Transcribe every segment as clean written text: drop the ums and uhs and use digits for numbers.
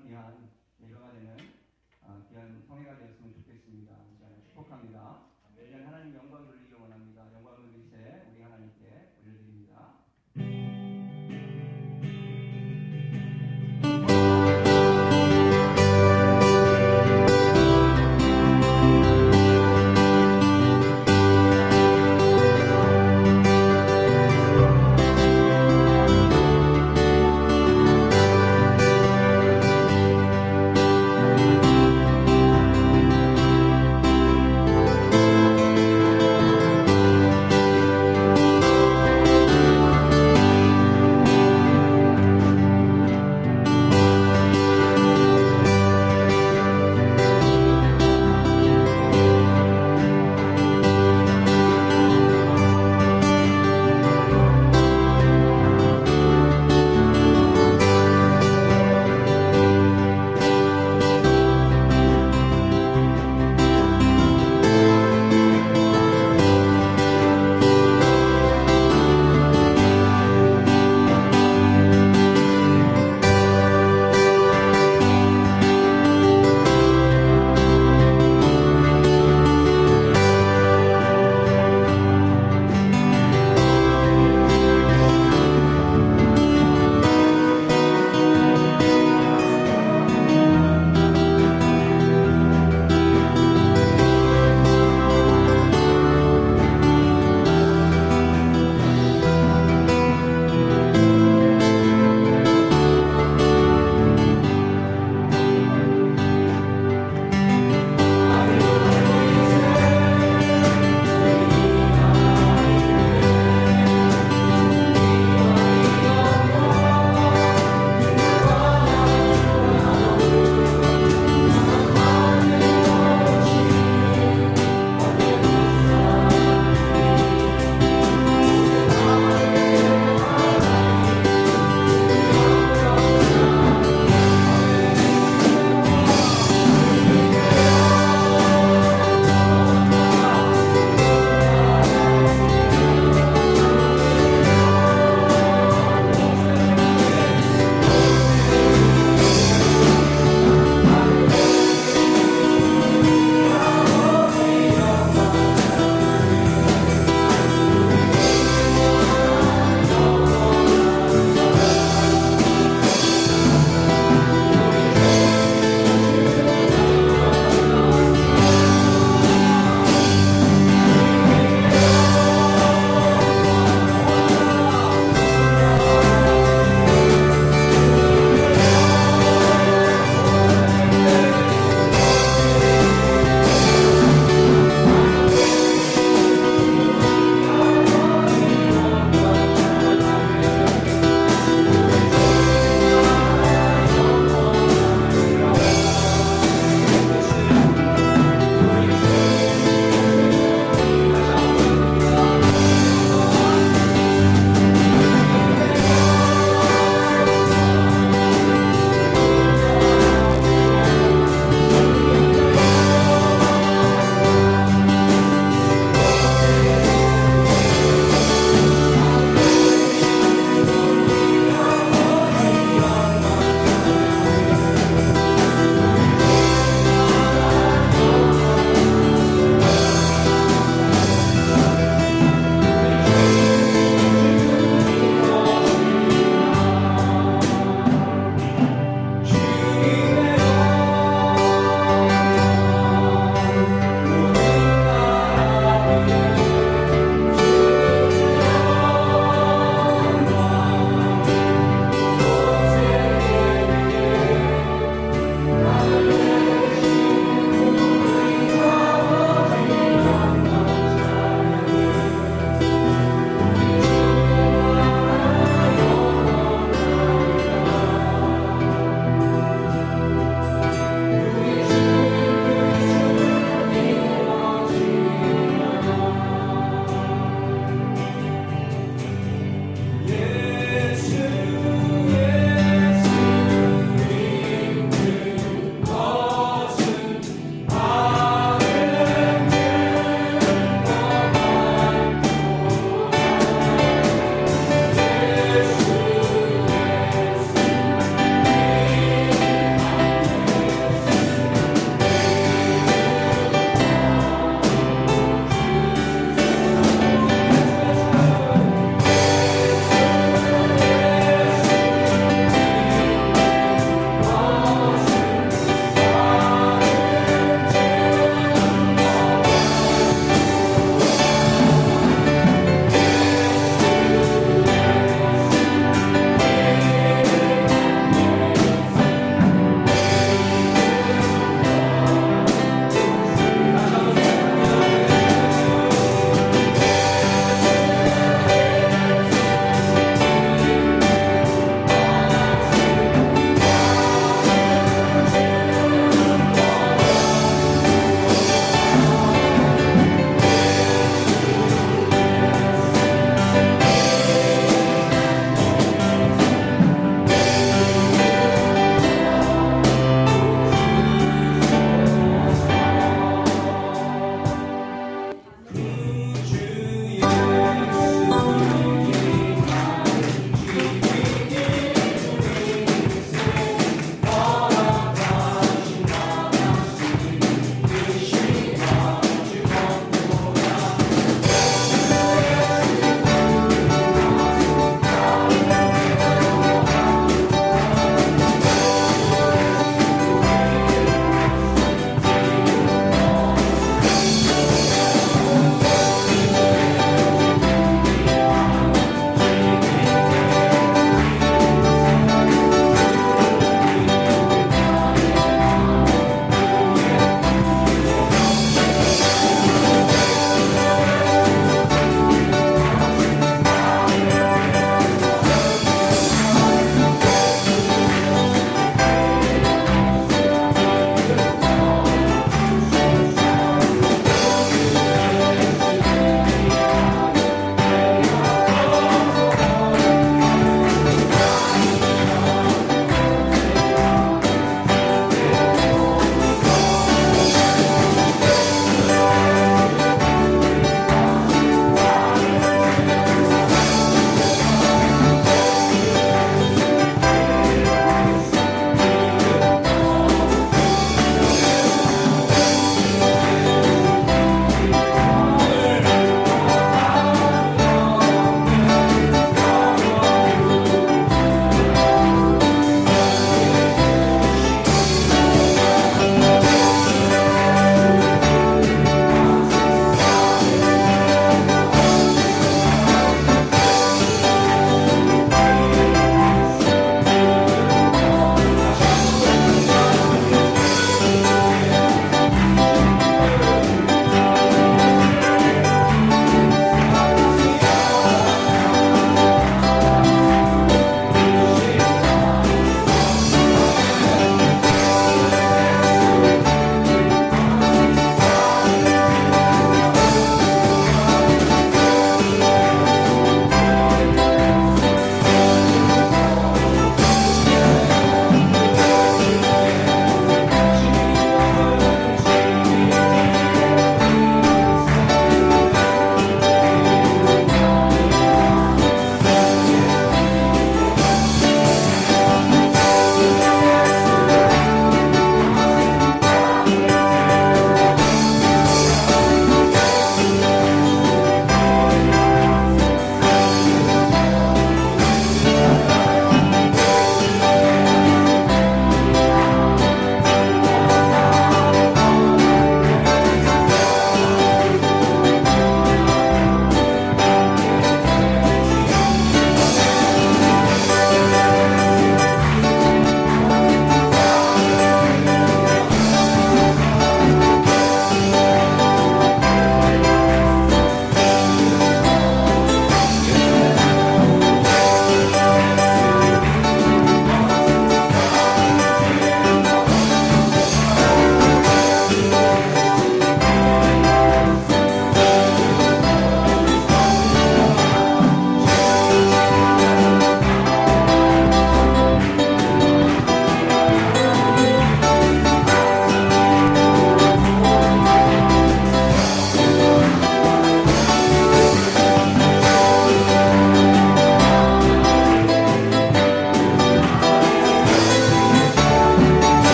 정말 귀한 예배가 되는 귀한 성회가 되었으면 좋겠습니다. 축복합니다. 매년 하나님 영광 돌리기 원합니다. 영광 돌리세 우리 하나님께 올려드립니다.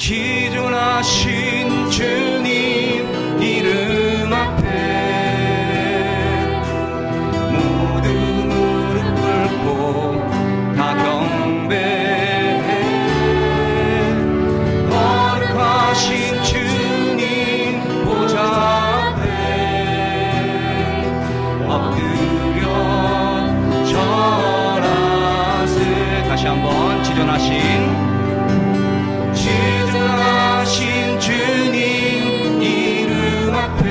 지존하신 주님 이름 앞에 모두 무릎 꿇고 다 경배해. 거룩하신 주님 보좌 앞에 엎드려 절하세. 다시 한번 지존하신 주님 이름 앞에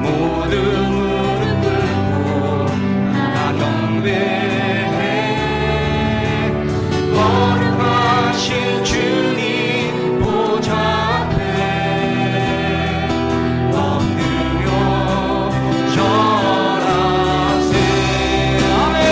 모두 무릎 꿇고 다 경배해. 거룩하신 주님 보좌 앞에 엎드려 절하세. 아멘.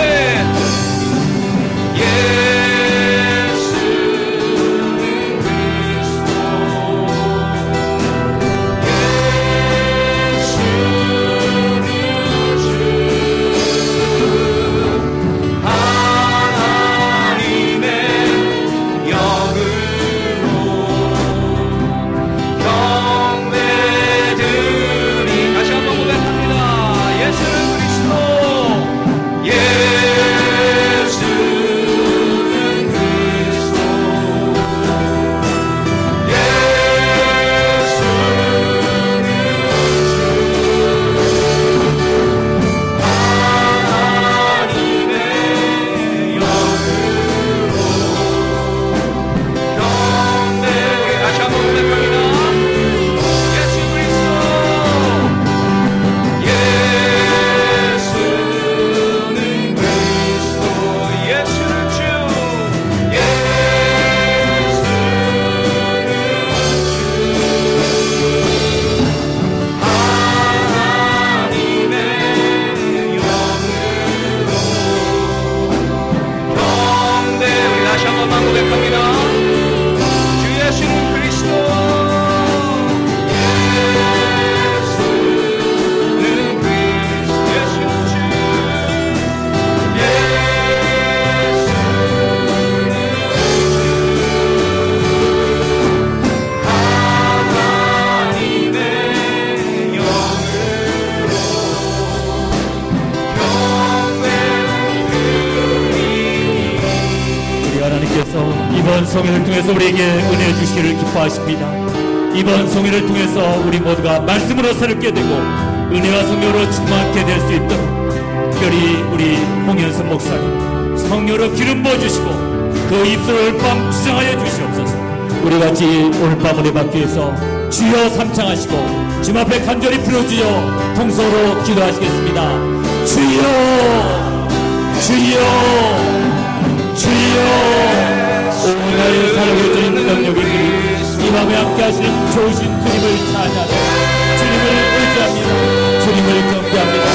이번 성회를 통해서 우리에게 은혜 주시기를 기뻐하십니다. 이번 성회를 통해서 우리 모두가 말씀으로 새롭게 되고 은혜와 성령으로 충만케 될 수 있도록 특별히 우리 홍현선 목사님 성령으로 기름 부어주시고 그 입술을 밤 주장하여 주시옵소서. 우리같이 오늘 밤 은혜 받기 위해서 주여 삼창하시고 주님 앞에 간절히 부르짖어 통성으로 기도하시겠습니다. 주여 주여 주여. 오늘 살아계신 능력의 주님 이 밤에 함께 하시는 좋으신 주님을 찬양하며 주님을 의지합니다. 주님을 경배합니다.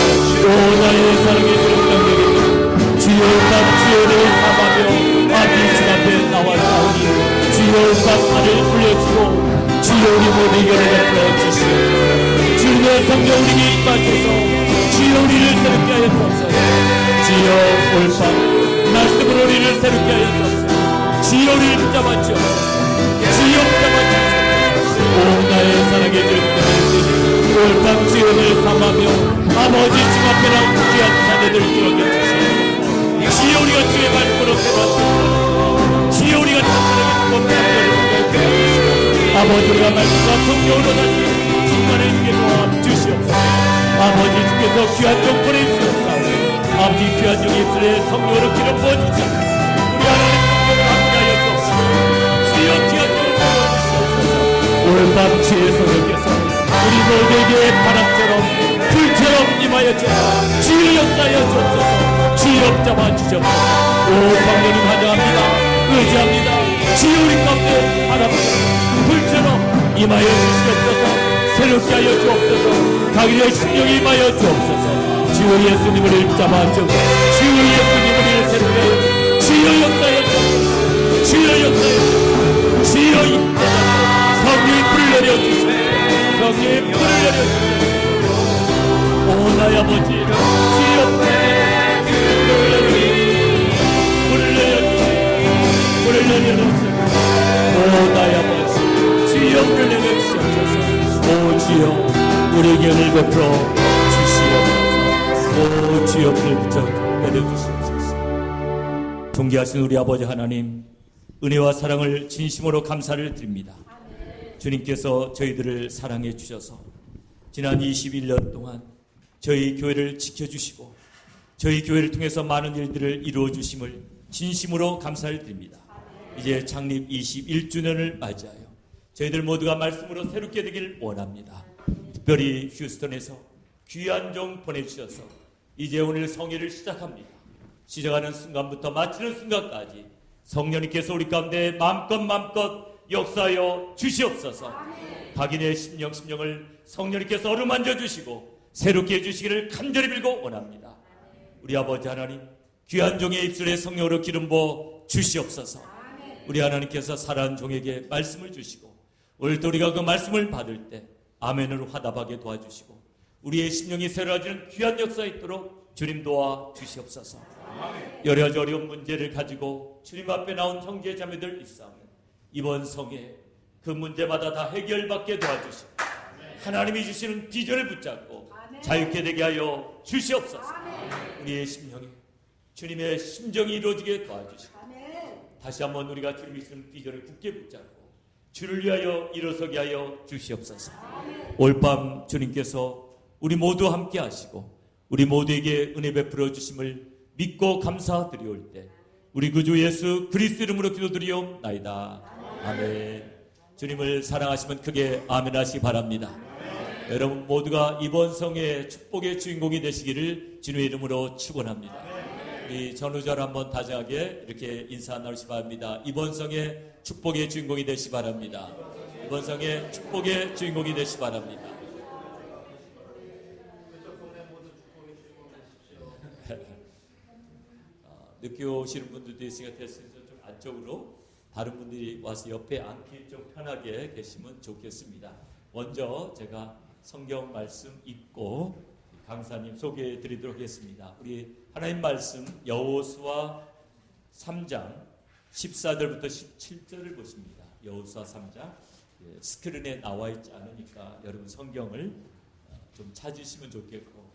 오 나의 살아계신 능력의 주님 주여 밤 주여를 삼하며 아비 주 앞에 나와 싸우니 주여 밤 하늘 불려주고 주여 우리 모두의 결을 베풀어 주시옵소서. 주님의 성령 우리에게 임하셔서 주여 우리를 새롭게 하여 주옵소서. 주여 오늘 밤 말씀으로 우리를 새롭게 하여 주옵소서. 주여 우리를 붙잡아주옵소서. 주여 붙잡아주옵소서. 오 나의 사랑의 주님 오늘 밤 주여를 삼하며 아버지 주 앞에 나온 귀한 자녀들 기억해주시옵소서. 주여 우리가 주의 말씀으로 세웠습니다. 주여 우리가 참사랑의 법을 아버지 우리가 말씀과 성령으로 다시 중간에 있게 도와주시옵소서. 아버지 주께서 귀한 종 보내주시옵소서. 아버지 귀한 종 입술에 성령으로 기름 부어주시옵소서. 우리 하나님 함께하여 주옵소서. 주여 귀한 종을 부어주시옵소서. 오늘 밤 주의 성령께서 우리 모두에게 바람처럼 불처럼 임하여 주옵소서. 주여 역사하여 주옵소서. 주여 잡아주시옵소서. 오 성령님 환영합니다. 의지합니다. 주여 우리 가운데 바람처럼 불처럼 임하여 주시옵소서. 새롭게 하여 주옵소서. 각일의 신령이 임하여 주옵소서. 주여 예수님을 잡아주옵소서. 주여 예수님을 새롭게 하여 주여 역사하여 주옵소서. 주여 역사하여 주옵소서. 주여 임하여 성령의 불을 내려주시옵소서. 성령의 불을 내려주시옵소서. 오 나의 아버지 주여 불을 내려주시옵소서. 불을 내려주시옵소서. 불을 내려주시옵소서. 나의 아버지 주여 오늘 내게 주옵소서. 오 주여 우리에게 은혜를 베풀어 주시옵소서. 오 주여 은혜를 붙여 내려주시옵소서. 존귀하신 우리 아버지 하나님, 은혜와 사랑을 진심으로 감사를 드립니다. 주님께서 저희들을 사랑해 주셔서 지난 21년 동안 저희 교회를 지켜주시고 저희 교회를 통해서 많은 일들을 이루어 주심을 진심으로 감사를 드립니다. 이제 창립 21주년을 맞이하여 저희들 모두가 말씀으로 새롭게 되길 원합니다. 특별히 휴스턴에서 귀한 종 보내주셔서 이제 오늘 성회를 시작합니다. 시작하는 순간부터 마치는 순간까지 성령님께서 우리 가운데 마음껏 역사하여 주시옵소서. 각인의 심령을 성령님께서 어루만져 주시고 새롭게 해주시기를 간절히 빌고 원합니다. 우리 아버지 하나님, 귀한 종의 입술에 성령으로 기름 부어 주시옵소서. 우리 하나님께서 살아난 종에게 말씀을 주시고 오늘도 우리가 그 말씀을 받을 때 아멘으로 화답하게 도와주시고 우리의 심령이 새로워지는 귀한 역사 있도록 주님 도와 주시옵소서. 여러 가지 어려운 문제를 가지고 주님 앞에 나온 형제 자매들 있사오니 이번 성에 그 문제마다 다 해결받게 도와주시고 하나님이 주시는 비전을 붙잡고 자유케 되게 하여 주시옵소서. 우리의 심령이 주님의 심정이 이루어지게 도와주시고 다시 한번 우리가 주님이 주시는 비전을 굳게 붙잡고 주를 위하여 일어서게 하여 주시옵소서. 올밤 주님께서 우리 모두 함께 하시고 우리 모두에게 은혜 베풀어 주심을 믿고 감사드리올 때 우리 구주 예수 그리스도 이름으로 기도드리옵나이다. 아멘. 주님을 사랑하시면 크게 아멘 하시기 바랍니다. 여러분 모두가 이번 성의 축복의 주인공이 되시기를 주님의 이름으로 축원합니다. 우리 전우절 한번 다정하게 이렇게 인사 나누시 바랍니다. 이번 성의 축복의 주인공이 되시 바랍니다. 이번 성의 축복의 주인공이 되시 바랍니다. 늦게 오시는 분들도 있으니까 됐으니까 좀 안쪽으로 다른 분들이 와서 옆에 앉기 좀 편하게 계시면 좋겠습니다. 먼저 제가 성경 말씀 읽고 강사님 소개해 드리도록 하겠습니다. 우리 하나님 말씀 여호수아 3장 14절부터 17절을 보십니다. 여호수아 3장 스크린에 나와 있지 않으니까 여러분 성경을 좀 찾으시면 좋겠고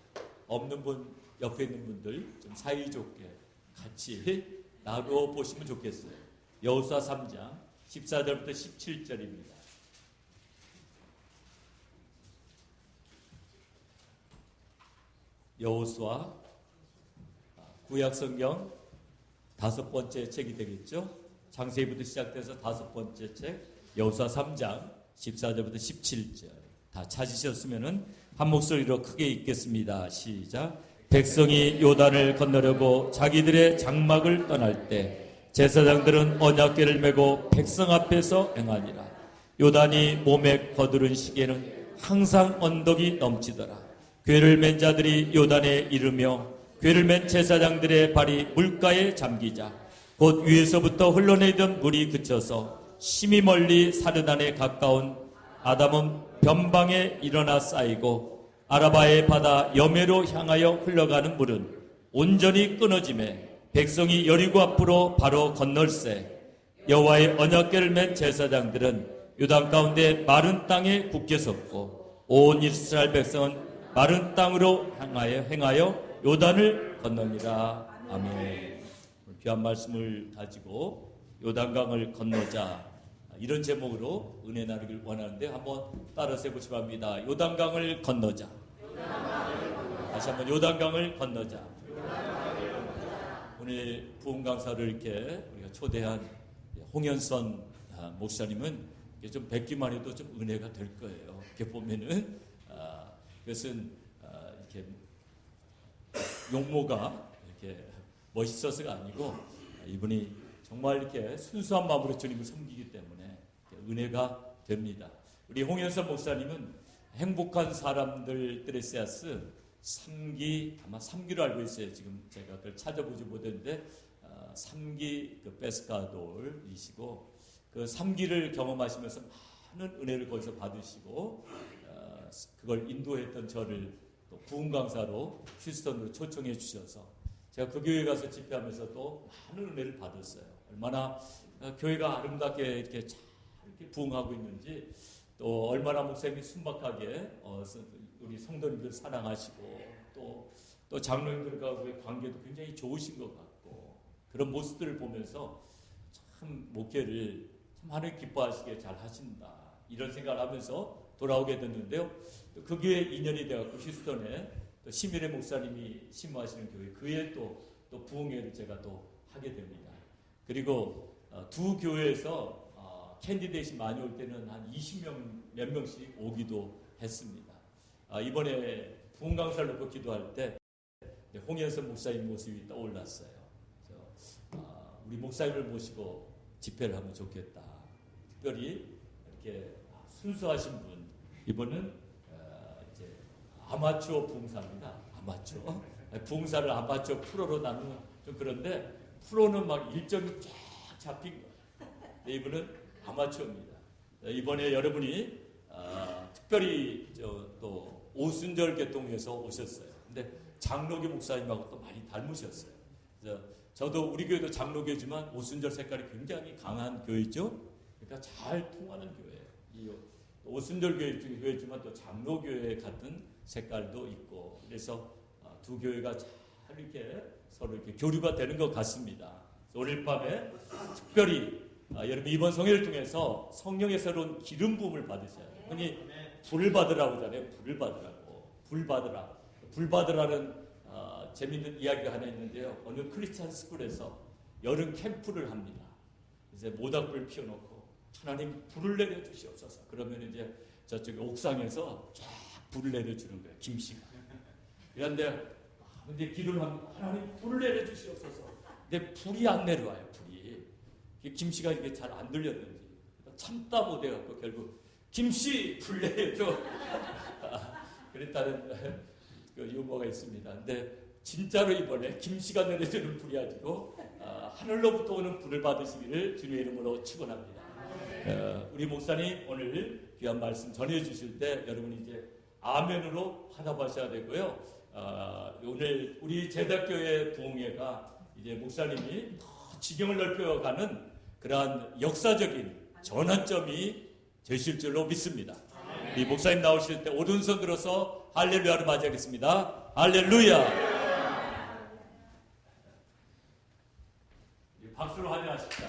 없는 분 옆에 있는 분들 좀 사이좋게 같이 나도 보시면 좋겠어요. 여호수아 3장 14절부터 17절입니다. 여호수아 구약성경 5번째 책이 되겠죠. 창세기부터 시작돼서 5번째 책 여호수아 3장 14절부터 17절 다 찾으셨으면 한 목소리로 크게 읽겠습니다. 시작. 백성이 요단을 건너려고 자기들의 장막을 떠날 때 제사장들은 언약궤를 메고 백성 앞에서 행하니라. 요단이 몸에 거두른 시기에는 항상 언덕이 넘치더라. 궤를 맨 자들이 요단에 이르며 궤를 맨 제사장들의 발이 물가에 잠기자 곧 위에서부터 흘러내리던 물이 그쳐서 심히 멀리 사르단에 가까운 아담은 변방에 일어나 쌓이고 아라바의 바다 여매로 향하여 흘러가는 물은 온전히 끊어지매 백성이 여리고 앞으로 바로 건널세. 여호와의 언약궤를 맨 제사장들은 요단 가운데 마른 땅에 굳게 섰고 온 이스라엘 백성은 마른 땅으로 행하여 요단을 건너니라. 아멘. 귀한 말씀을 가지고 요단강을 건너자 이런 제목으로 은혜 나누길 원하는데 한번 따라서 해보시기 바랍니다. 요단강을 건너자. 다시 한번 요단강을 건너자. 오늘 부흥 강사를 이렇게 우리가 초대한 홍현선 목사님은 좀 뵙기만 해도 좀 은혜가 될 거예요. 이렇게 보면은 그것은 이렇게 용모가 이렇게 멋있어서가 아니고 이분이 정말 이렇게 순수한 마음으로 주님을 섬기기 때문에 은혜가 됩니다. 우리 홍현선 목사님은 행복한 사람들 드레스야스 3기 아마 3기로 알고 있어요. 지금 제가 그걸 찾아보지 못했는데 3기 그 베스카돌이시고 그 3기를 경험하시면서 많은 은혜를 거기서 받으시고 그걸 인도했던 저를 또 부흥 강사로 휴스턴으로 초청해 주셔서 제가 그 교회 가서 집회하면서 또 많은 은혜를 받았어요. 얼마나 교회가 아름답게 이렇게 잘 이렇게 부흥하고 있는지, 또 얼마나 목사님이 순박하게 우리 성도님들 사랑하시고 또 장로님들과의 관계도 굉장히 좋으신 것 같고, 그런 모습들을 보면서 참 목회를 참 하나님 기뻐하시게 잘 하신다, 이런 생각을 하면서 돌아오게 됐는데요. 그 교회 인연이 되어갖고 휴스턴에 또 심일의 목사님이 심무하시는 교회, 그에 또 부흥회를 제가 또 하게 됩니다. 그리고 두 교회에서 캔디데이트 많이 올 때는 한 20명 몇 명씩 오기도 했습니다. 이번에 부흥 강사를 놓고 기도할 때 홍현선 목사님 모습이 떠올랐어요. 그래서 우리 목사님을 모시고 집회를 하면 좋겠다. 특별히 이렇게 순수하신 분, 이번은 이제 아마추어 부흥사입니다. 아마추어 부흥사를 아마추어 프로로 나누면 좀 그런데, 프로는 막 일정이 쫙 잡힌 거예요. 이분은 아마추어입니다. 이번에 여러분이 특별히 또 오순절 개통에서 오셨어요. 근데 장로교 목사님하고 또 많이 닮으셨어요. 그래서 저도 우리 교회도 장로교지만 오순절 색깔이 굉장히 강한 교회죠. 그러니까 잘 통하는 교회예요. 이 오순절 교회지만 또 장로교회 같은 색깔도 있고, 그래서 두 교회가 잘 이렇게 서로 이렇게 교류가 되는 것 같습니다. 오늘 밤에 특별히 여러분 이번 성회를 통해서 성령의 새로운 기름 부음을 받으셔야 돼요. 흔히 불을 받으라고 하잖아요. 불을 받으라고. 불 받으라. 불 받으라는 재밌는 이야기가 하나 있는데요. 어느 크리스찬 스쿨에서 여름 캠프를 합니다. 이제 모닥불 피워놓고 하나님 불을 내려주시옵소서. 그러면 이제 저쪽 옥상에서 쫙 불을 내려주는 거예요. 김씨가. 그런데 근데 기도를 하면 하나님 불을 내려주시옵소서. 근데 불이 안 내려와요. 불이. 김씨가 이게 잘 안 들렸는지 참다 못해갖고 결국 김씨 불 내려줘. 그랬다는 그 유머가 있습니다. 근데 진짜로 이번에 김씨가 내려주는 불이 아니고 하늘로부터 오는 불을 받으시기를 주님의 이름으로 축원합니다. 우리 목사님 오늘 귀한 말씀 전해주실 때 여러분이 이제 아멘으로 화답하셔야 되고요. 오늘 우리 제자교회 부흥회가 이제 목사님이 더 지경을 넓혀가는 그러한 역사적인 전환점이 되실 줄로 믿습니다. 우리 목사님 나오실 때 오른손 들어서 할렐루야를 맞이하겠습니다. 할렐루야. 박수로 환영하십시다.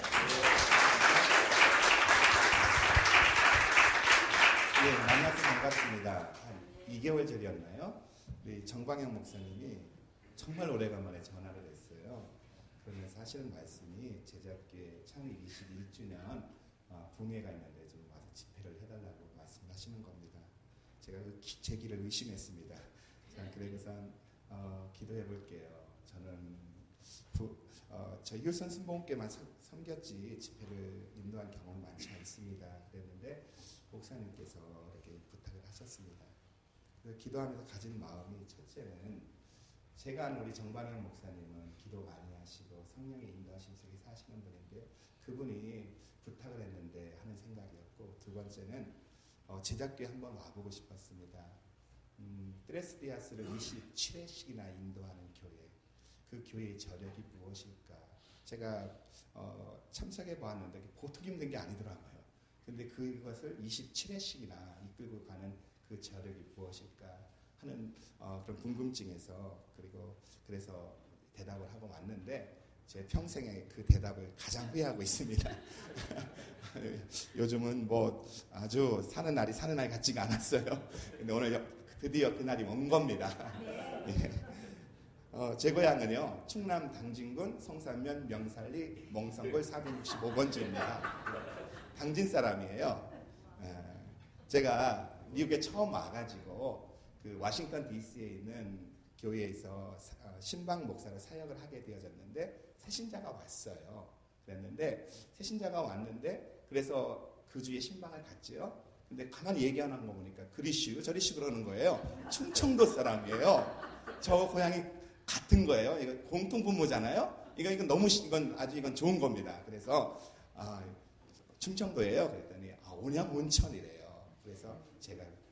예, 만나서 반갑습니다. 한 2개월 전이었나요? 우리 정광영 목사님이 정말 오래간만에 전화를 했어요. 그러면서 하시는 말씀이 제자교회 창립 21주년 부흥회가 있는데 좀 와서 집회를 해달라고 말씀하시는 겁니다. 제가 그 제기를 의심했습니다. 자, 그래서 기도해 볼게요. 저는 저희 교선 순복음교회만 섬겼지 집회를 인도한 경험은 많지 않습니다. 그랬는데 목사님께서 이렇게 부탁을 하셨습니다. 그래서 기도하면서 가진 마음이, 첫째는 제가 아는 우리 정반영 목사님은 기도 많이 하시고 성령의 인도하심 속에 사시는 분인데 그분이 부탁을 했는데 하는 생각이었고, 두 번째는 제자교회 한번 와보고 싶었습니다. 트레스디아스를 27회씩이나 인도하는 교회, 그 교회의 저력이 무엇일까? 제가 참석해 보았는데 보통 힘든 게 아니더라고요. 근데 그것을 27회씩이나 이끌고 가는 그 저력이 무엇일까 하는 그런 궁금증에서, 그래서 대답을 하고 왔는데 제 평생에 그 대답을 가장 후회하고 있습니다. 요즘은 뭐 아주 사는 날이 같지가 않았어요. 근데 오늘 드디어 그날이 온 겁니다. 예. 제 고향은요, 충남 당진군 성산면 명살리 몽성골 465번지입니다. 당진 사람이에요. 제가 미국에 처음 와가지고 그 워싱턴 DC에 있는 교회에서 신방 목사로 사역을 하게 되어졌는데 새신자가 왔어요. 그랬는데 새신자가 왔는데 그래서 그 주에 신방을 갔죠. 근데 가만히 얘기하는 거 보니까 그리슈 저리슈 그러는 거예요. 충청도 사람이에요. 저 고향이 같은 거예요. 이거 공통 부모잖아요. 이건 아주 좋은 겁니다. 그래서 충청도예요. 그랬더니 온양 온천이래요. 그래서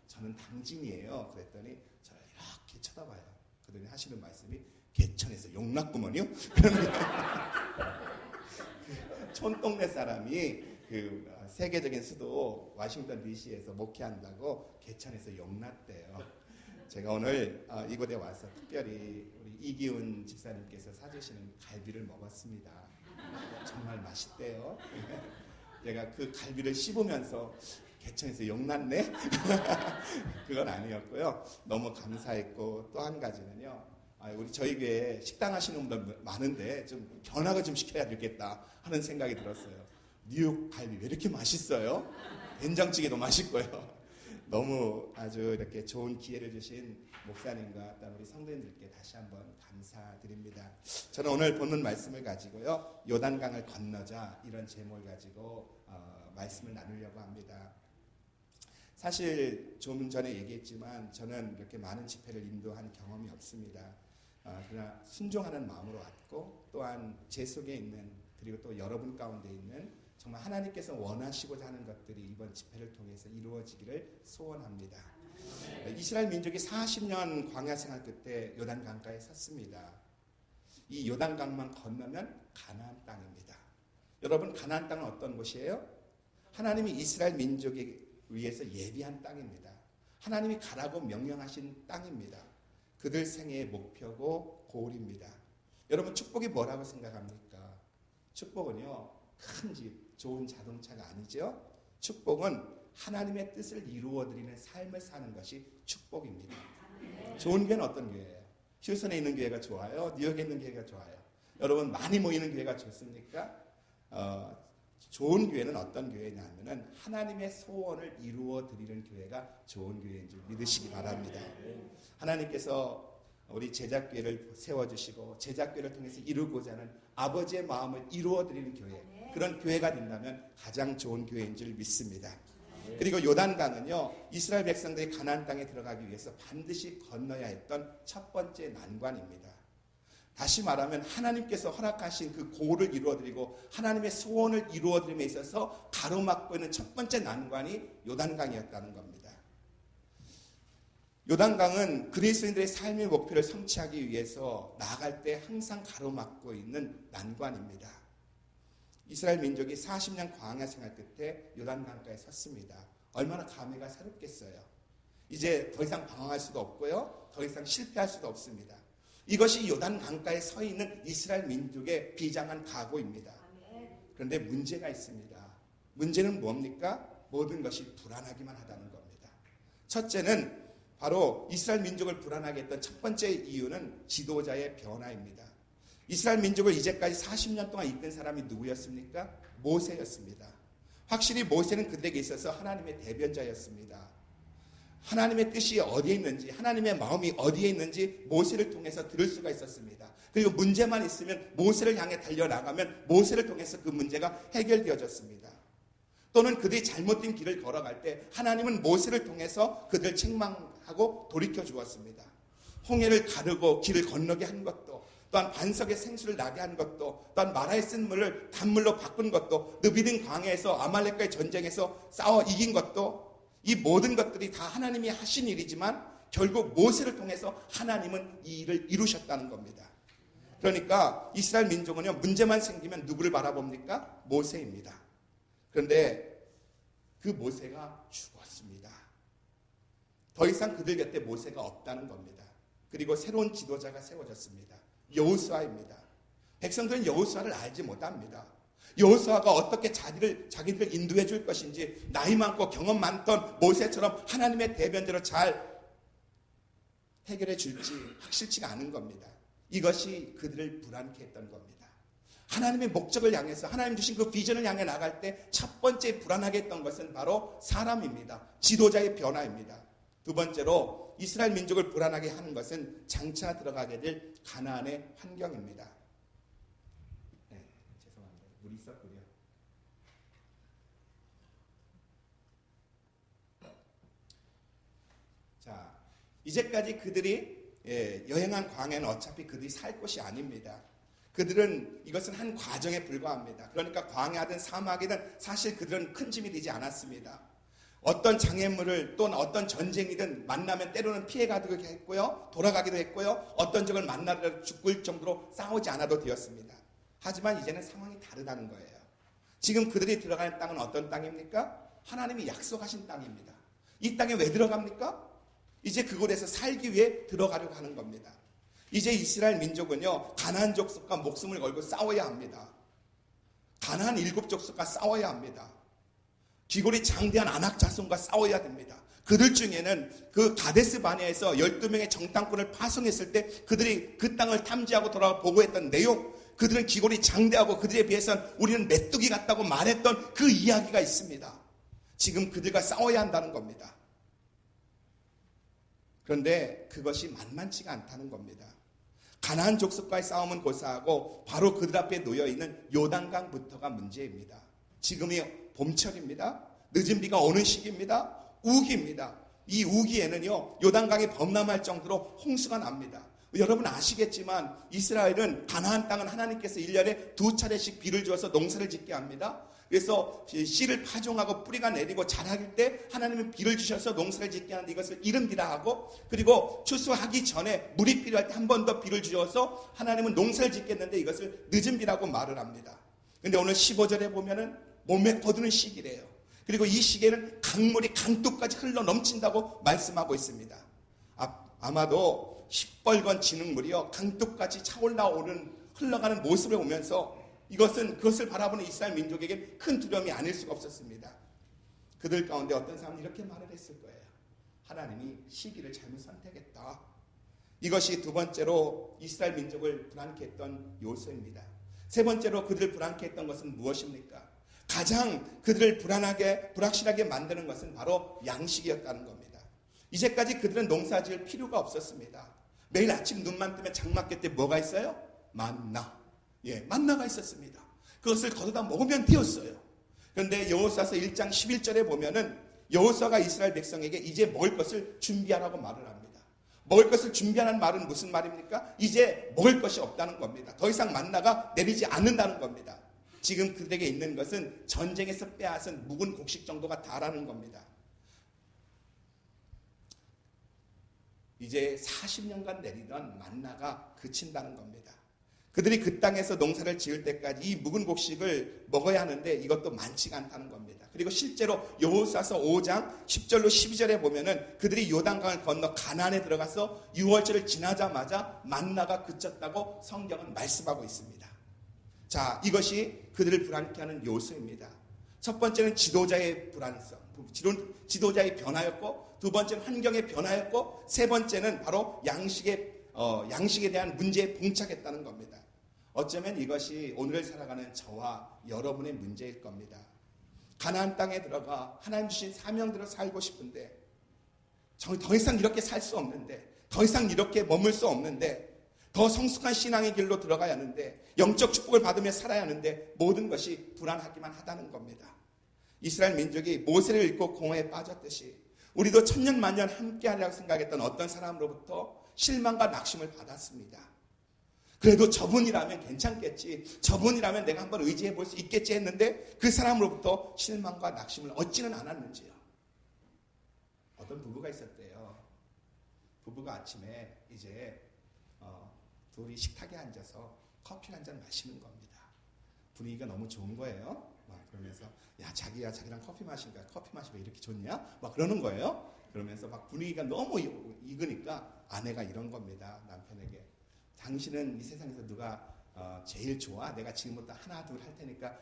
저는 당진이에요. 그랬더니 저를 이렇게 쳐다봐요. 그러더니 하시는 말씀이 개천에서 용났구먼요. 촌동네 사람이 그 세계적인 수도 워싱턴 DC에서 목회한다고 개천에서 용났대요. 제가 오늘 이곳에 와서 특별히 우리 이기훈 집사님께서 사주시는 갈비를 먹었습니다. 정말 맛있대요. 제가 그 갈비를 씹으면서 개천에서 용났네? 그건 아니었고요. 너무 감사했고, 또 한 가지는요, 우리 저희 교회에 식당 하시는 분들 많은데 좀 변화가 좀 시켜야 되겠다 하는 생각이 들었어요. 뉴욕 갈비 왜 이렇게 맛있어요? 된장찌개도 맛있고요. 너무 아주 이렇게 좋은 기회를 주신 목사님과 또 우리 성도님들께 다시 한번 감사드립니다. 저는 오늘 본문 말씀을 가지고요, 요단강을 건너자, 이런 제목을 가지고 말씀을 나누려고 합니다. 사실 좀 전에 얘기했지만 저는 이렇게 많은 집회를 인도한 경험이 없습니다. 그러나 순종하는 마음으로 왔고, 또한 제 속에 있는, 그리고 또 여러분 가운데 있는 정말 하나님께서 원하시고자 하는 것들이 이번 집회를 통해서 이루어지기를 소원합니다. 이스라엘 민족이 40년 광야 생활 끝에 요단 강가에 섰습니다. 이 요단 강만 건너면 가나안 땅입니다. 여러분, 가나안 땅은 어떤 곳이에요? 하나님이 이스라엘 민족에 위해서 예비한 땅입니다. 하나님이 가라고 명령하신 땅입니다. 그들 생애의 목표고 고울입니다. 여러분, 축복이 뭐라고 생각합니까? 축복은요, 큰 집, 좋은 자동차가 아니죠. 축복은 하나님의 뜻을 이루어드리는 삶을 사는 것이 축복입니다. 좋은 교회는 어떤 교회예요? 휴스턴에 있는 교회가 좋아요? 뉴욕에 있는 교회가 좋아요? 여러분, 많이 모이는 교회가 좋습니까? 좋은 교회는 어떤 교회냐면은 하나님의 소원을 이루어드리는 교회가 좋은 교회인 줄 믿으시기 바랍니다. 하나님께서 우리 제작교회를 세워주시고 제작교회를 통해서 이루고자 하는 아버지의 마음을 이루어드리는 교회, 그런 교회가 된다면 가장 좋은 교회인 줄 믿습니다. 그리고 요단강은요, 이스라엘 백성들이 가나안 땅에 들어가기 위해서 반드시 건너야 했던 첫 번째 난관입니다. 다시 말하면 하나님께서 허락하신 그 고울을 이루어드리고 하나님의 소원을 이루어드림에 있어서 가로막고 있는 첫 번째 난관이 요단강이었다는 겁니다. 요단강은 그리스도인들의 삶의 목표를 성취하기 위해서 나아갈 때 항상 가로막고 있는 난관입니다. 이스라엘 민족이 40년 광야 생활 끝에 요단강가에 섰습니다. 얼마나 감회가 새롭겠어요. 이제 더 이상 방황할 수도 없고요, 더 이상 실패할 수도 없습니다. 이것이 요단강가에 서 있는 이스라엘 민족의 비장한 각오입니다. 그런데 문제가 있습니다. 문제는 뭡니까? 모든 것이 불안하기만 하다는 겁니다. 첫째는 바로 이스라엘 민족을 불안하게 했던 첫 번째 이유는 지도자의 변화입니다. 이스라엘 민족을 이제까지 40년 동안 이끈 사람이 누구였습니까? 모세였습니다. 확실히 모세는 그들에게 있어서 하나님의 대변자였습니다. 하나님의 뜻이 어디에 있는지, 하나님의 마음이 어디에 있는지 모세를 통해서 들을 수가 있었습니다. 그리고 문제만 있으면 모세를 향해 달려나가면 모세를 통해서 그 문제가 해결되어졌습니다. 또는 그들이 잘못된 길을 걸어갈 때 하나님은 모세를 통해서 그들을 책망하고 돌이켜 주었습니다. 홍해를 가르고 길을 건너게 한 것도, 또한 반석에 생수를 나게 한 것도, 또한 마라에 쓴 물을 단물로 바꾼 것도, 느비딘 광야에서 아말렉과의 전쟁에서 싸워 이긴 것도, 이 모든 것들이 다 하나님이 하신 일이지만 결국 모세를 통해서 하나님은 이 일을 이루셨다는 겁니다. 그러니까 이스라엘 민족은요, 문제만 생기면 누구를 바라봅니까? 모세입니다. 그런데 그 모세가 죽었습니다. 더 이상 그들 곁에 모세가 없다는 겁니다. 그리고 새로운 지도자가 세워졌습니다. 여호수아입니다. 백성들은 여호수아를 알지 못합니다. 여호수아가 어떻게 자기들 인도해 줄 것인지, 나이 많고 경험 많던 모세처럼 하나님의 대변대로 잘 해결해 줄지 확실치가 않은 겁니다. 이것이 그들을 불안케 했던 겁니다. 하나님의 목적을 향해서 하나님 주신 그 비전을 향해 나갈 때 첫 번째 불안하게 했던 것은 바로 사람입니다. 지도자의 변화입니다. 두 번째로 이스라엘 민족을 불안하게 하는 것은 장차 들어가게 될 가나안의 환경입니다. 죄송합니다. 물이 있었군요. 자, 이제까지 그들이 여행한 광야는 어차피 그들이 살 곳이 아닙니다. 그들은 이것은 한 과정에 불과합니다. 그러니까 광야든 사막이든 사실 그들은 큰 짐이 되지 않았습니다. 어떤 장애물을 또는 어떤 전쟁이든 만나면 때로는 피해가기도 했고요, 돌아가기도 했고요, 어떤 적을 만나서 죽을 정도로 싸우지 않아도 되었습니다. 하지만 이제는 상황이 다르다는 거예요. 지금 그들이 들어가는 땅은 어떤 땅입니까? 하나님이 약속하신 땅입니다. 이 땅에 왜 들어갑니까? 이제 그곳에서 살기 위해 들어가려고 하는 겁니다. 이제 이스라엘 민족은요, 가나안 족속과 목숨을 걸고 싸워야 합니다. 가나안 7족속과 싸워야 합니다. 기골이 장대한 아낙 자손과 싸워야 됩니다. 그들 중에는 그 가데스 바네아에서 12명의 정탐꾼을 파송했을 때 그들이 그 땅을 탐지하고 돌아와 보고했던 내용, 그들은 기골이 장대하고 그들에 비해서는 우리는 메뚜기 같다고 말했던 그 이야기가 있습니다. 지금 그들과 싸워야 한다는 겁니다. 그런데 그것이 만만치가 않다는 겁니다. 가나안 족속과의 싸움은 고사하고 바로 그들 앞에 놓여있는 요단강부터가 문제입니다. 지금이 봄철입니다. 늦은 비가 오는 시기입니다. 우기입니다. 이 우기에는요, 요단강이 범람할 정도로 홍수가 납니다. 여러분 아시겠지만 이스라엘은 가나안 땅은 하나님께서 1년에 2차례씩 비를 주어서 농사를 짓게 합니다. 그래서 씨를 파종하고 뿌리가 내리고 자랄 때 하나님은 비를 주셔서 농사를 짓게 하는데 이것을 이른비라 하고, 그리고 추수하기 전에 물이 필요할 때 한 번 더 비를 주셔서 하나님은 농사를 짓겠는데 이것을 늦은 비라고 말을 합니다. 그런데 오늘 15절에 보면은 몸에 거두는 시기래요. 그리고 이 시기에는 강물이 강둑까지 흘러 넘친다고 말씀하고 있습니다. 아마도 시뻘건 진흙물이요, 강둑까지 차올라오는 흘러가는 모습을 보면서 그것을 바라보는 이스라엘 민족에게 큰 두려움이 아닐 수가 없었습니다. 그들 가운데 어떤 사람은 이렇게 말을 했을 거예요. 하나님이 시기를 잘못 선택했다. 이것이 두 번째로 이스라엘 민족을 불안케 했던 요소입니다. 세 번째로 그들을 불안케 했던 것은 무엇입니까? 가장 그들을 불확실하게 만드는 것은 바로 양식이었다는 겁니다. 이제까지 그들은 농사지을 필요가 없었습니다. 매일 아침 눈만 뜨면 장막개 때 뭐가 있어요? 만나. 만나가 있었습니다. 그것을 걷어다 먹으면 되었어요. 그런데 여호수아서 1장 11절에 보면은 여호수아가 이스라엘 백성에게 이제 먹을 것을 준비하라고 말을 합니다. 먹을 것을 준비하라는 말은 무슨 말입니까? 이제 먹을 것이 없다는 겁니다. 더 이상 만나가 내리지 않는다는 겁니다. 지금 그들에게 있는 것은 전쟁에서 빼앗은 묵은 곡식 정도가 다라는 겁니다. 이제 40년간 내리던 만나가 그친다는 겁니다. 그들이 그 땅에서 농사를 지을 때까지 이 묵은 곡식을 먹어야 하는데 이것도 많지가 않다는 겁니다. 그리고 실제로 여호수아서 5장 10절로 12절에 보면은 그들이 요단강을 건너 가나안에 들어가서 6월절을 지나자마자 만나가 그쳤다고 성경은 말씀하고 있습니다. 자, 이것이 그들을 불안케 하는 요소입니다. 첫 번째는 지도자의 불안성, 지도자의 변화였고, 두 번째는 환경의 변화였고, 세 번째는 바로 양식에 대한 문제에 봉착했다는 겁니다. 어쩌면 이것이 오늘을 살아가는 저와 여러분의 문제일 겁니다. 가나안 땅에 들어가 하나님 주신 사명대로 살고 싶은데, 더 이상 이렇게 살 수 없는데, 더 이상 이렇게 머물 수 없는데, 더 성숙한 신앙의 길로 들어가야 하는데, 영적 축복을 받으며 살아야 하는데 모든 것이 불안하기만 하다는 겁니다. 이스라엘 민족이 모세를 잃고 공허에 빠졌듯이 우리도 천년만년 함께하리라고 생각했던 어떤 사람으로부터 실망과 낙심을 받았습니다. 그래도 저분이라면 괜찮겠지, 저분이라면 내가 한번 의지해 볼 수 있겠지 했는데 그 사람으로부터 실망과 낙심을 얻지는 않았는지요. 어떤 부부가 있었대요. 부부가 아침에 이제 둘이 식탁에 앉아서 커피 한 잔 마시는 겁니다. 분위기가 너무 좋은 거예요. 막 그러면서 야, 자기야, 자기랑 커피 마시니까 커피 마시면 이렇게 좋냐? 막 그러는 거예요. 그러면서 막 분위기가 너무 익으니까 아내가 이런 겁니다. 남편에게. 당신은 이 세상에서 누가 제일 좋아? 내가 지금부터 하나 둘 할 테니까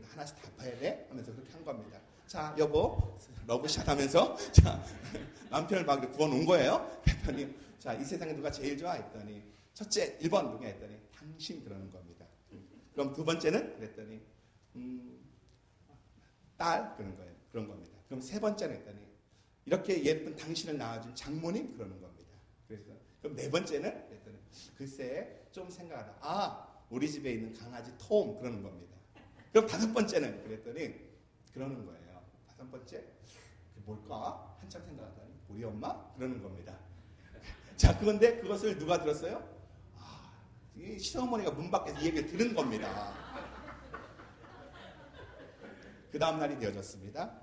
하나씩 다 봐야 돼? 하면서 그렇게 한 겁니다. 자, 여보, 러브샷 하면서 자, 남편을 막 구워 놓은 거예요. 남편이 자, 이 세상에 누가 제일 좋아? 했더니 첫째 1번 누가 했더니 당신 그러는 겁니다. 그럼 두 번째는 그랬더니 딸 그런 거예요. 그런 겁니다. 그럼 세 번째는 했더니 이렇게 예쁜 당신을 낳아준 장모님 그러는 겁니다. 그래서 그럼 네 번째는 그랬더니 글쎄 좀 생각하다 우리 집에 있는 강아지 톰 그러는 겁니다. 그럼 다섯 번째는 그랬더니 그러는 거예요. 다섯 번째 뭘까? 한참 생각하더니 우리 엄마 그러는 겁니다. 자, 그런데 그것을 누가 들었어요? 이 시어머니가 문 밖에서 이 얘기를 들은 겁니다. 그 다음 날이 되어졌습니다.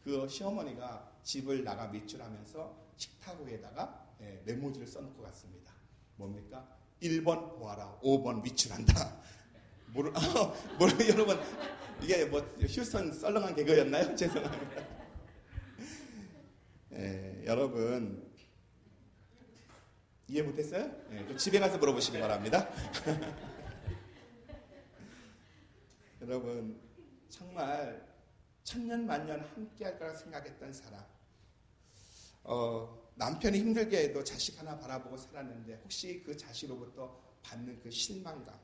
그 시어머니가 집을 나가 밑줄하면서 식탁 위에다가 메모지를 써놓고 갔습니다. 뭡니까? 1번 보아라, 5번 밑줄한다. 여러분 이게 뭐 휴스턴 썰렁한 개그였나요? 죄송합니다. 여러분 이해 못했어요? 집에 가서 물어보시기 바랍니다. 여러분 정말 천년만년 함께할 거라 생각했던 사람, 남편이 힘들게 해도 자식 하나 바라보고 살았는데 혹시 그 자식으로부터 받는 그 실망감,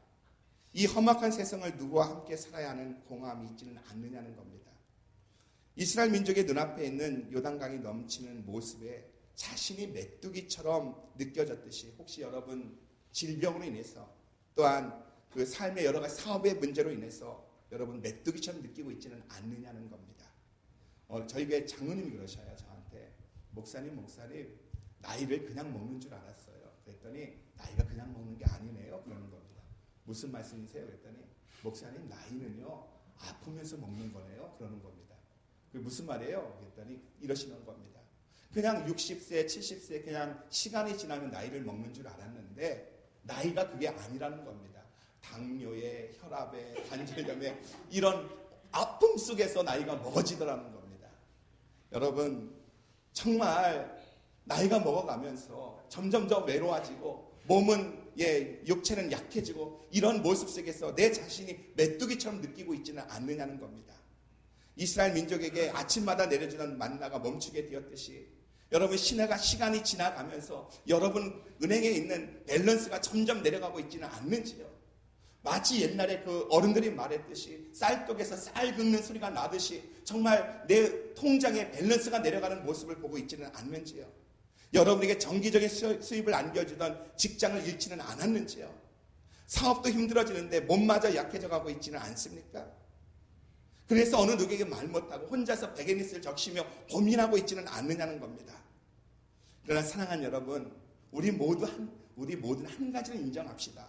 이 험악한 세상을 누구와 함께 살아야 하는 공허함이 있지는 않느냐는 겁니다. 이스라엘 민족의 눈앞에 있는 요단강이 넘치는 모습에 자신이 메뚜기처럼 느껴졌듯이 혹시 여러분 질병으로 인해서 또한 그 삶의 여러 가지 사업의 문제로 인해서 여러분 메뚜기처럼 느끼고 있지는 않느냐는 겁니다. 저희 교회 장로님이 그러셔요. 저한테 목사님 나이를 그냥 먹는 줄 알았어요. 그랬더니 나이가 그냥 먹는 게 아니네요. 그러는 겁니다. 무슨 말씀이세요? 그랬더니 목사님 나이는요 아프면서 먹는 거네요. 그러는 겁니다. 그게 무슨 말이에요? 그랬더니 이러시는 겁니다. 그냥 60세 70세 그냥 시간이 지나면 나이를 먹는 줄 알았는데 나이가 그게 아니라는 겁니다. 당뇨에 혈압에 관절염에 이런 아픔 속에서 나이가 먹어지더라는 겁니다. 여러분 정말 나이가 먹어가면서 점점 더 외로워지고 몸은 육체는 약해지고 이런 모습 속에서 내 자신이 메뚜기처럼 느끼고 있지는 않느냐는 겁니다. 이스라엘 민족에게 아침마다 내려주는 만나가 멈추게 되었듯이 여러분 시간이 지나가면서 여러분 은행에 있는 밸런스가 점점 내려가고 있지는 않는지요. 마치 옛날에 그 어른들이 말했듯이 쌀독에서 쌀 긁는 소리가 나듯이 정말 내 통장의 밸런스가 내려가는 모습을 보고 있지는 않는지요. 여러분에게 정기적인 수입을 안겨주던 직장을 잃지는 않았는지요. 사업도 힘들어지는데 몸마저 약해져 가고 있지는 않습니까? 그래서 어느 누구에게 말 못하고 혼자서 베개니스를 적시며 고민하고 있지는 않느냐는 겁니다. 그러나 사랑하는 여러분, 우리 모두는 한 가지를 인정합시다.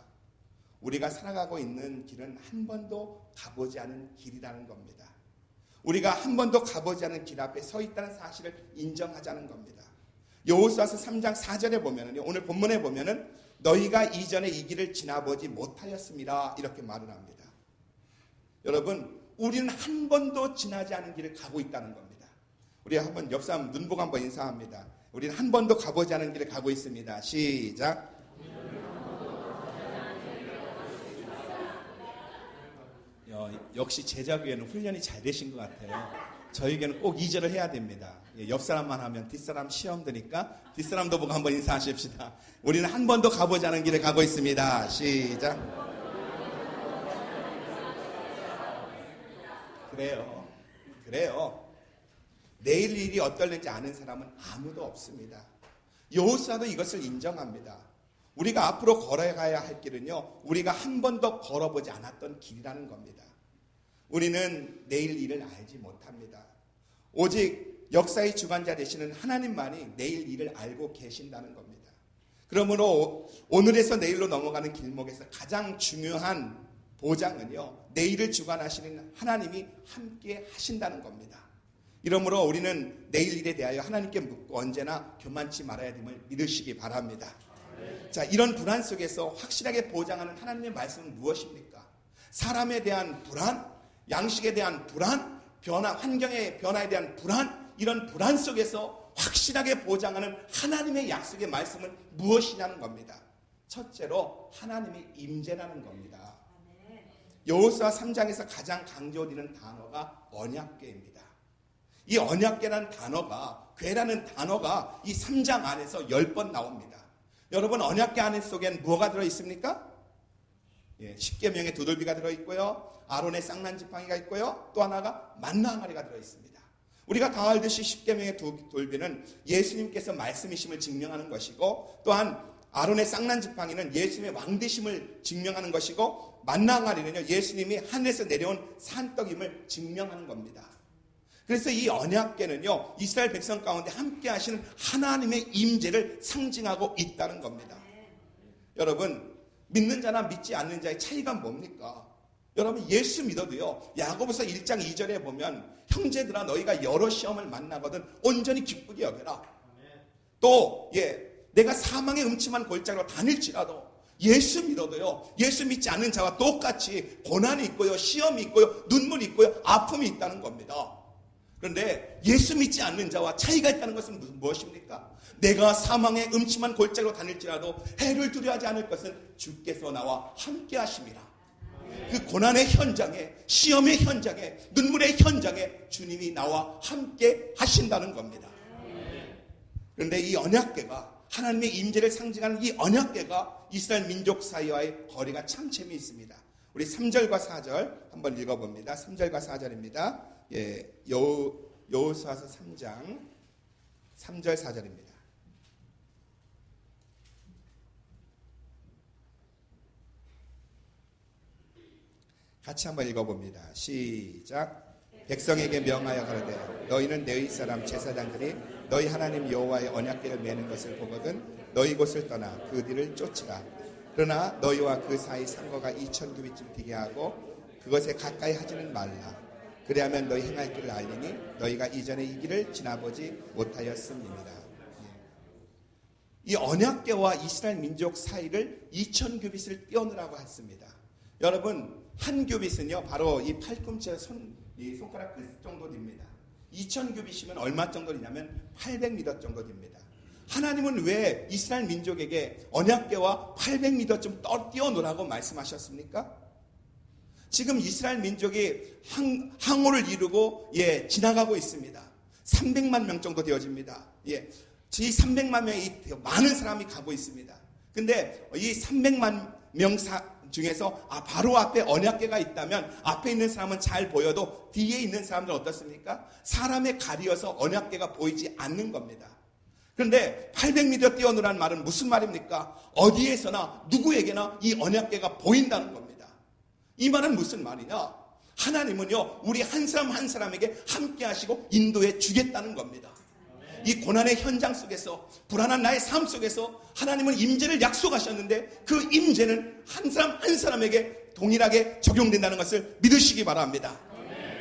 우리가 살아가고 있는 길은 한 번도 가보지 않은 길이라는 겁니다. 우리가 한 번도 가보지 않은 길 앞에 서 있다는 사실을 인정하자는 겁니다. 여호수아서 3장 4절에 보면은요, 오늘 본문에 보면은 너희가 이전에 이 길을 지나보지 못하였습니다. 이렇게 말을 합니다. 여러분, 우리는 한 번도 지나지 않은 길을 가고 있다는 겁니다. 우리 한번 옆 사람 눈보고 한번 인사합니다. 우리는 한 번도 가보지 않은 길을 가고 있습니다. 시작. 역시 제자교회는 훈련이 잘 되신 것 같아요. 저희에게는 꼭 2절을 해야 됩니다. 옆 사람만 하면 뒷사람 시험 드니까 뒷사람도 보고 한번 인사하십시다. 우리는 한 번도 가보지 않은 길을 가고 있습니다. 시작. 그래요. 내일 일이 어떨는지 아는 사람은 아무도 없습니다. 여호수아도 이것을 인정합니다. 우리가 앞으로 걸어가야 할 길은요, 우리가 한 번도 걸어보지 않았던 길이라는 겁니다. 우리는 내일 일을 알지 못합니다. 오직 역사의 주관자 되시는 하나님만이 내일 일을 알고 계신다는 겁니다. 그러므로 오늘에서 내일로 넘어가는 길목에서 가장 중요한 보장은요, 내일을 주관하시는 하나님이 함께 하신다는 겁니다. 이러므로 우리는 내일 일에 대하여 하나님께 묻고 언제나 교만치 말아야 됨을 믿으시기 바랍니다. 자, 이런 불안 속에서 확실하게 보장하는 하나님의 말씀은 무엇입니까? 사람에 대한 불안, 양식에 대한 불안, 환경의 변화에 대한 불안, 이런 불안 속에서 확실하게 보장하는 하나님의 약속의 말씀은 무엇이냐는 겁니다. 첫째로 하나님의 임재라는 겁니다. 여호수아 3장에서 가장 강조되는 단어가 언약궤입니다. 이 언약궤라는 단어가, 궤라는 단어가 이 3장 안에서 10번 나옵니다. 여러분, 언약궤 안에 속엔 뭐가 들어있습니까? 십계명의 두들비가 들어있고요, 아론의 쌍난지팡이가 있고요, 또 하나가 만나 항아리가 들어있습니다. 우리가 다 알듯이 십계명의 두들비는 예수님께서 말씀이심을 증명하는 것이고, 또한 아론의 쌍난지팡이는 예수님의 왕되심을 증명하는 것이고, 만나 항아리는요, 예수님이 하늘에서 내려온 산떡임을 증명하는 겁니다. 그래서 이 언약궤는요, 이스라엘 백성 가운데 함께 하시는 하나님의 임재를 상징하고 있다는 겁니다. 여러분, 믿는 자나 믿지 않는 자의 차이가 뭡니까? 여러분, 예수 믿어도요, 야고보서 1장 2절에 보면 형제들아 너희가 여러 시험을 만나거든 온전히 기쁘게 여겨라. 또 내가 사망의 음침한 골짜기로 다닐지라도 예수 믿어도요, 예수 믿지 않는 자와 똑같이 고난이 있고요, 시험이 있고요, 눈물이 있고요, 아픔이 있다는 겁니다. 그런데 예수 믿지 않는 자와 차이가 있다는 것은 무엇입니까? 내가 사망의 음침한 골짜기로 다닐지라도 해를 두려워하지 않을 것은 주께서 나와 함께 하심이라. 그 고난의 현장에, 시험의 현장에, 눈물의 현장에 주님이 나와 함께 하신다는 겁니다. 그런데 이 언약궤가, 하나님의 임재를 상징하는 이 언약궤가 이스라엘 민족 사이와의 거리가 참 재미있습니다. 우리 3절과 4절 한번 읽어봅니다. 3절과 4절입니다. 예, 여호수아서 3장 3절 4절입니다. 같이 한번 읽어봅니다. 시작. 백성에게 명하여 가로되 너희는 너희 사람 제사장들이 너희 하나님 여호와의 언약궤를 매는 것을 보거든 너희 곳을 떠나 그 뒤를 쫓으라. 그러나 너희와 그 사이 상거가 2000규빗쯤 되게 하고 그것에 가까이 하지는 말라. 그리하면 너희 행할 길을 알리니 너희가 이전에 이 길을 지나보지 못하였음이니라. 이 언약궤와 이스라엘 민족 사이를 2000규빗을 띄우느라고 했습니다. 여러분, 한 규빗은요 바로 이 팔꿈치 이 손가락 끝 정도 됩니다. 2000규빗이면 얼마 정도 되냐면 800m 정도 됩니다. 하나님은 왜 이스라엘 민족에게 언약궤와 800m쯤 띄워놓으라고 말씀하셨습니까? 지금 이스라엘 민족이 항오를 이루고 지나가고 있습니다. 300만 명 정도 되어집니다. 이 300만 명이 많은 사람이 가고 있습니다. 근데 이 300만 명 중에서 바로 앞에 언약궤가 있다면 앞에 있는 사람은 잘 보여도 뒤에 있는 사람들은 어떻습니까? 사람에 가리어서 언약궤가 보이지 않는 겁니다. 그런데 800m 띄워놓으라는 말은 무슨 말입니까? 어디에서나 누구에게나 이 언약궤가 보인다는 겁니다. 이 말은 무슨 말이냐? 하나님은요 우리 한 사람 한 사람에게 함께 하시고 인도해 주겠다는 겁니다. 이 고난의 현장 속에서, 불안한 나의 삶 속에서 하나님은 임재를 약속하셨는데 그 임재는 한 사람 한 사람에게 동일하게 적용된다는 것을 믿으시기 바랍니다.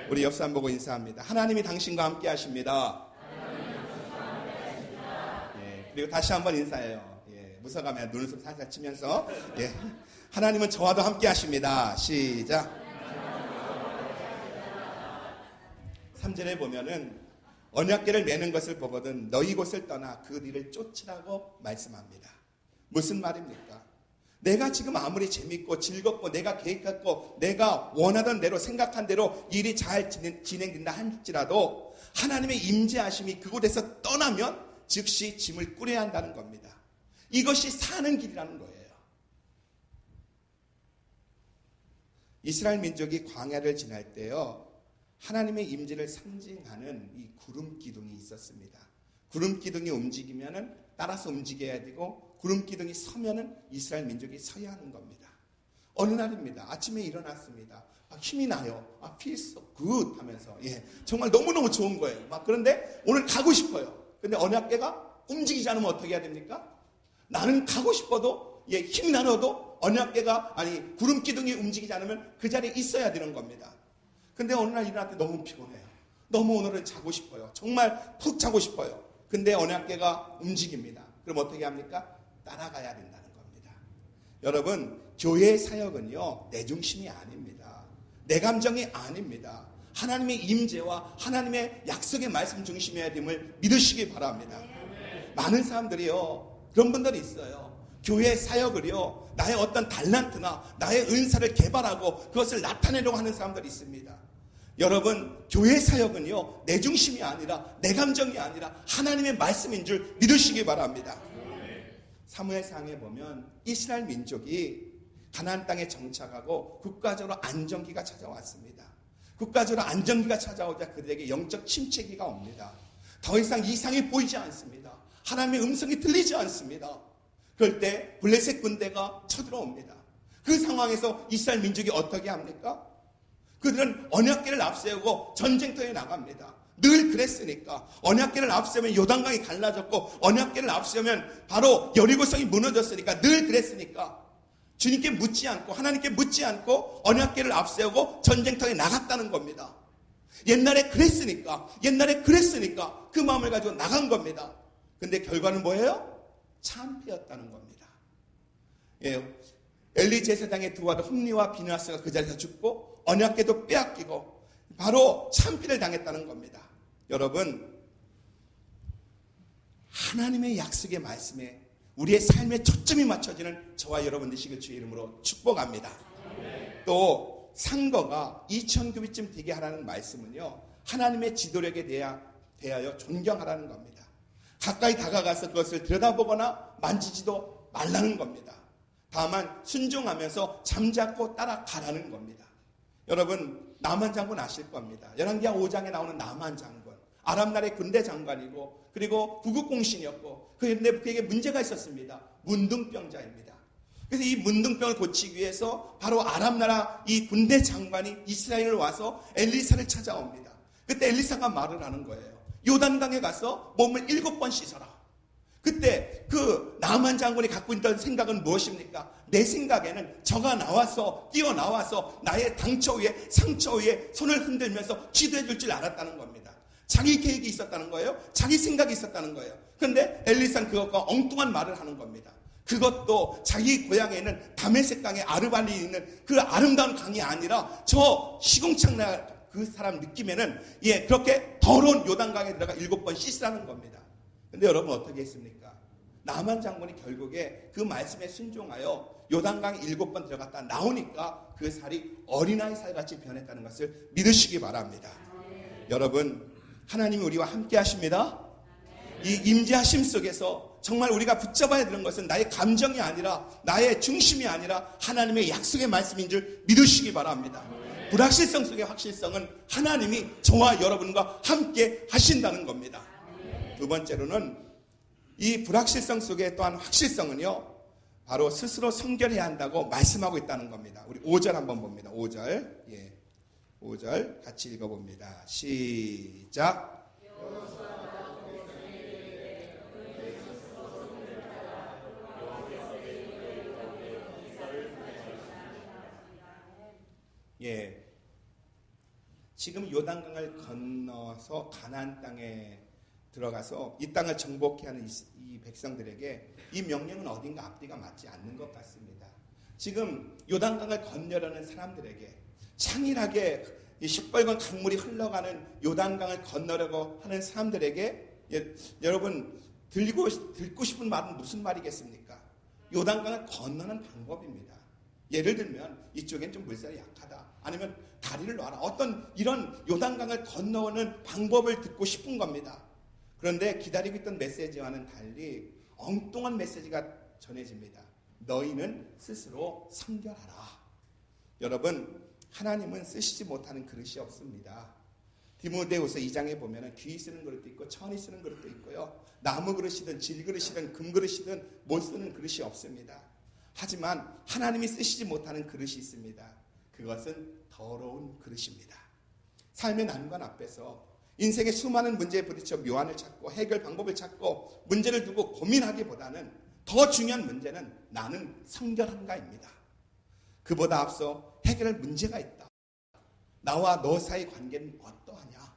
우리 옆 사람 보고 인사합니다. 하나님이 당신과 함께 하십니다. 그리고 다시 한번 인사해요. 무서워가면 눈을 살살 치면서 하나님은 저와도 함께 하십니다. 시작. 3절에 보면은 언약궤를 매는 것을 보거든 너희 곳을 떠나 그 뒤를 쫓으라고 말씀합니다. 무슨 말입니까? 내가 지금 아무리 재밌고 즐겁고 내가 계획했고 내가 원하던 대로 생각한 대로 일이 잘 진행된다 할지라도 하나님의 임재하심이 그곳에서 떠나면 즉시 짐을 꾸려야 한다는 겁니다. 이것이 사는 길이라는 거예요. 이스라엘 민족이 광야를 지날 때요 하나님의 임재를 상징하는 이 구름 기둥이 있었습니다. 구름 기둥이 움직이면은 따라서 움직여야 되고 구름 기둥이 서면은 이스라엘 민족이 서야 하는 겁니다. 어느 날입니다. 아침에 일어났습니다. 힘이 나요. feels so good 하면서 정말 너무너무 좋은 거예요. 그런데 오늘 가고 싶어요. 근데 언약궤가 움직이지 않으면 어떻게 해야 됩니까? 나는 가고 싶어도 힘이 나도 언약궤가 구름 기둥이 움직이지 않으면 그 자리에 있어야 되는 겁니다. 근데 어느 날 일어날 때 너무 피곤해요. 너무 오늘은 자고 싶어요. 정말 푹 자고 싶어요. 근데 언약궤가 움직입니다. 그럼 어떻게 합니까? 따라가야 된다는 겁니다. 여러분, 교회의 사역은요 내 중심이 아닙니다. 내 감정이 아닙니다. 하나님의 임재와 하나님의 약속의 말씀 중심이어야 됨을 믿으시기 바랍니다. 많은 사람들이요 그런 분들이 있어요. 교회 사역을요 나의 어떤 달란트나 나의 은사를 개발하고 그것을 나타내려고 하는 사람들이 있습니다. 여러분, 교회 사역은요 내 중심이 아니라 내 감정이 아니라 하나님의 말씀인 줄 믿으시기 바랍니다. 사무엘상에 보면 이스라엘 민족이 가나안 땅에 정착하고 국가적으로 안정기가 찾아왔습니다. 국가적으로 안정기가 찾아오자 그들에게 영적 침체기가 옵니다. 더 이상 이상이 보이지 않습니다. 하나님의 음성이 들리지 않습니다. 그럴 때 블레셋 군대가 쳐들어옵니다. 그 상황에서 이스라엘 민족이 어떻게 합니까? 그들은 언약궤를 앞세우고 전쟁터에 나갑니다. 늘 그랬으니까. 언약궤를 앞세우면 요단강이 갈라졌고 언약궤를 앞세우면 바로 여리고성이 무너졌으니까. 늘 그랬으니까 주님께 묻지 않고 하나님께 묻지 않고 언약궤를 앞세우고 전쟁터에 나갔다는 겁니다. 옛날에 그랬으니까 그 마음을 가지고 나간 겁니다. 근데 결과는 뭐예요? 참패였다는 겁니다. 엘리 제사장의 두 아들 홈리와 비느하스가 그 자리에서 죽고 언약궤도 빼앗기고 바로 참피를 당했다는 겁니다. 여러분, 하나님의 약속의 말씀에 우리의 삶의 초점이 맞춰지는 저와 여러분 되시길 주의 이름으로 축복합니다. 또 상거가 2000규빗쯤 되게 하라는 말씀은요, 하나님의 지도력에 대하여 존경하라는 겁니다. 가까이 다가가서 그것을 들여다보거나 만지지도 말라는 겁니다. 다만 순종하면서 잠자코 따라가라는 겁니다. 여러분, 나만 장군 아실 겁니다. 열왕기하 5장에 나오는 나만 장군, 아람 나라의 군대 장관이고 그리고 구국공신이었고, 그런데 그에게 문제가 있었습니다. 문둥병자입니다. 그래서 이 문둥병을 고치기 위해서 바로 아람 나라 이 군대 장관이 이스라엘을 와서 엘리사를 찾아옵니다. 그때 엘리사가 말을 하는 거예요. 요단강에 가서 몸을 7번 씻어라. 그때 그 나만 장군이 갖고 있던 생각은 무엇입니까? 내 생각에는 저가 뛰어나와서 나의 상처 위에 손을 흔들면서 기도해 줄 줄 알았다는 겁니다. 자기 계획이 있었다는 거예요. 자기 생각이 있었다는 거예요. 그런데 엘리사는 그것과 엉뚱한 말을 하는 겁니다. 그것도 자기 고향에 있는 다메섹 강에 아르발리에 있는 그 아름다운 강이 아니라 저 시궁창나 그 사람 느낌에는 그렇게 더러운 요단강에 들어가 7번 씻으라는 겁니다. 근데 여러분 어떻게 했습니까? 나만 장군이 결국에 그 말씀에 순종하여 요단강에 7번 들어갔다 나오니까 그 살이 어린아이 살같이 변했다는 것을 믿으시기 바랍니다. 여러분, 하나님이 우리와 함께 하십니다. 이 임재하심 속에서 정말 우리가 붙잡아야 되는 것은 나의 감정이 아니라, 나의 중심이 아니라 하나님의 약속의 말씀인 줄 믿으시기 바랍니다. 불확실성 속의 확실성은 하나님이 저와 여러분과 함께 하신다는 겁니다. 두 번째로는 이 불확실성 속에 또한 확실성은요, 바로 스스로 성결해야 한다고 말씀하고 있다는 겁니다. 우리 5절 한번 봅니다. 5절. 5절 같이 읽어봅니다. 시작. 지금 요단강을 건너서 가나안 땅에 들어가서 이 땅을 정복해 하는 이 백성들에게 이 명령은 어딘가 앞뒤가 맞지 않는 것 같습니다. 지금 요단강을 건너려는 사람들에게, 창일하게 이 시뻘건 강물이 흘러가는 요단강을 건너려고 하는 사람들에게 여러분 듣고 싶은 말은 무슨 말이겠습니까? 요단강을 건너는 방법입니다. 예를 들면 이쪽엔 좀 물살이 약하다, 아니면 다리를 놔라, 어떤 이런 요단강을 건너는 방법을 듣고 싶은 겁니다. 그런데 기다리고 있던 메시지와는 달리 엉뚱한 메시지가 전해집니다. 너희는 스스로 성결하라. 여러분, 하나님은 쓰시지 못하는 그릇이 없습니다. 디모데후서 2장에 보면 귀 쓰는 그릇도 있고 천이 쓰는 그릇도 있고요, 나무 그릇이든 질 그릇이든 금 그릇이든 못 쓰는 그릇이 없습니다. 하지만 하나님이 쓰시지 못하는 그릇이 있습니다. 그것은 더러운 그릇입니다. 삶의 난관 앞에서 인생의 수많은 문제에 부딪혀 묘안을 찾고 해결 방법을 찾고 문제를 두고 고민하기보다는 더 중요한 문제는 나는 성결한가입니다. 그보다 앞서 해결할 문제가 있다. 나와 너 사이 관계는 어떠하냐?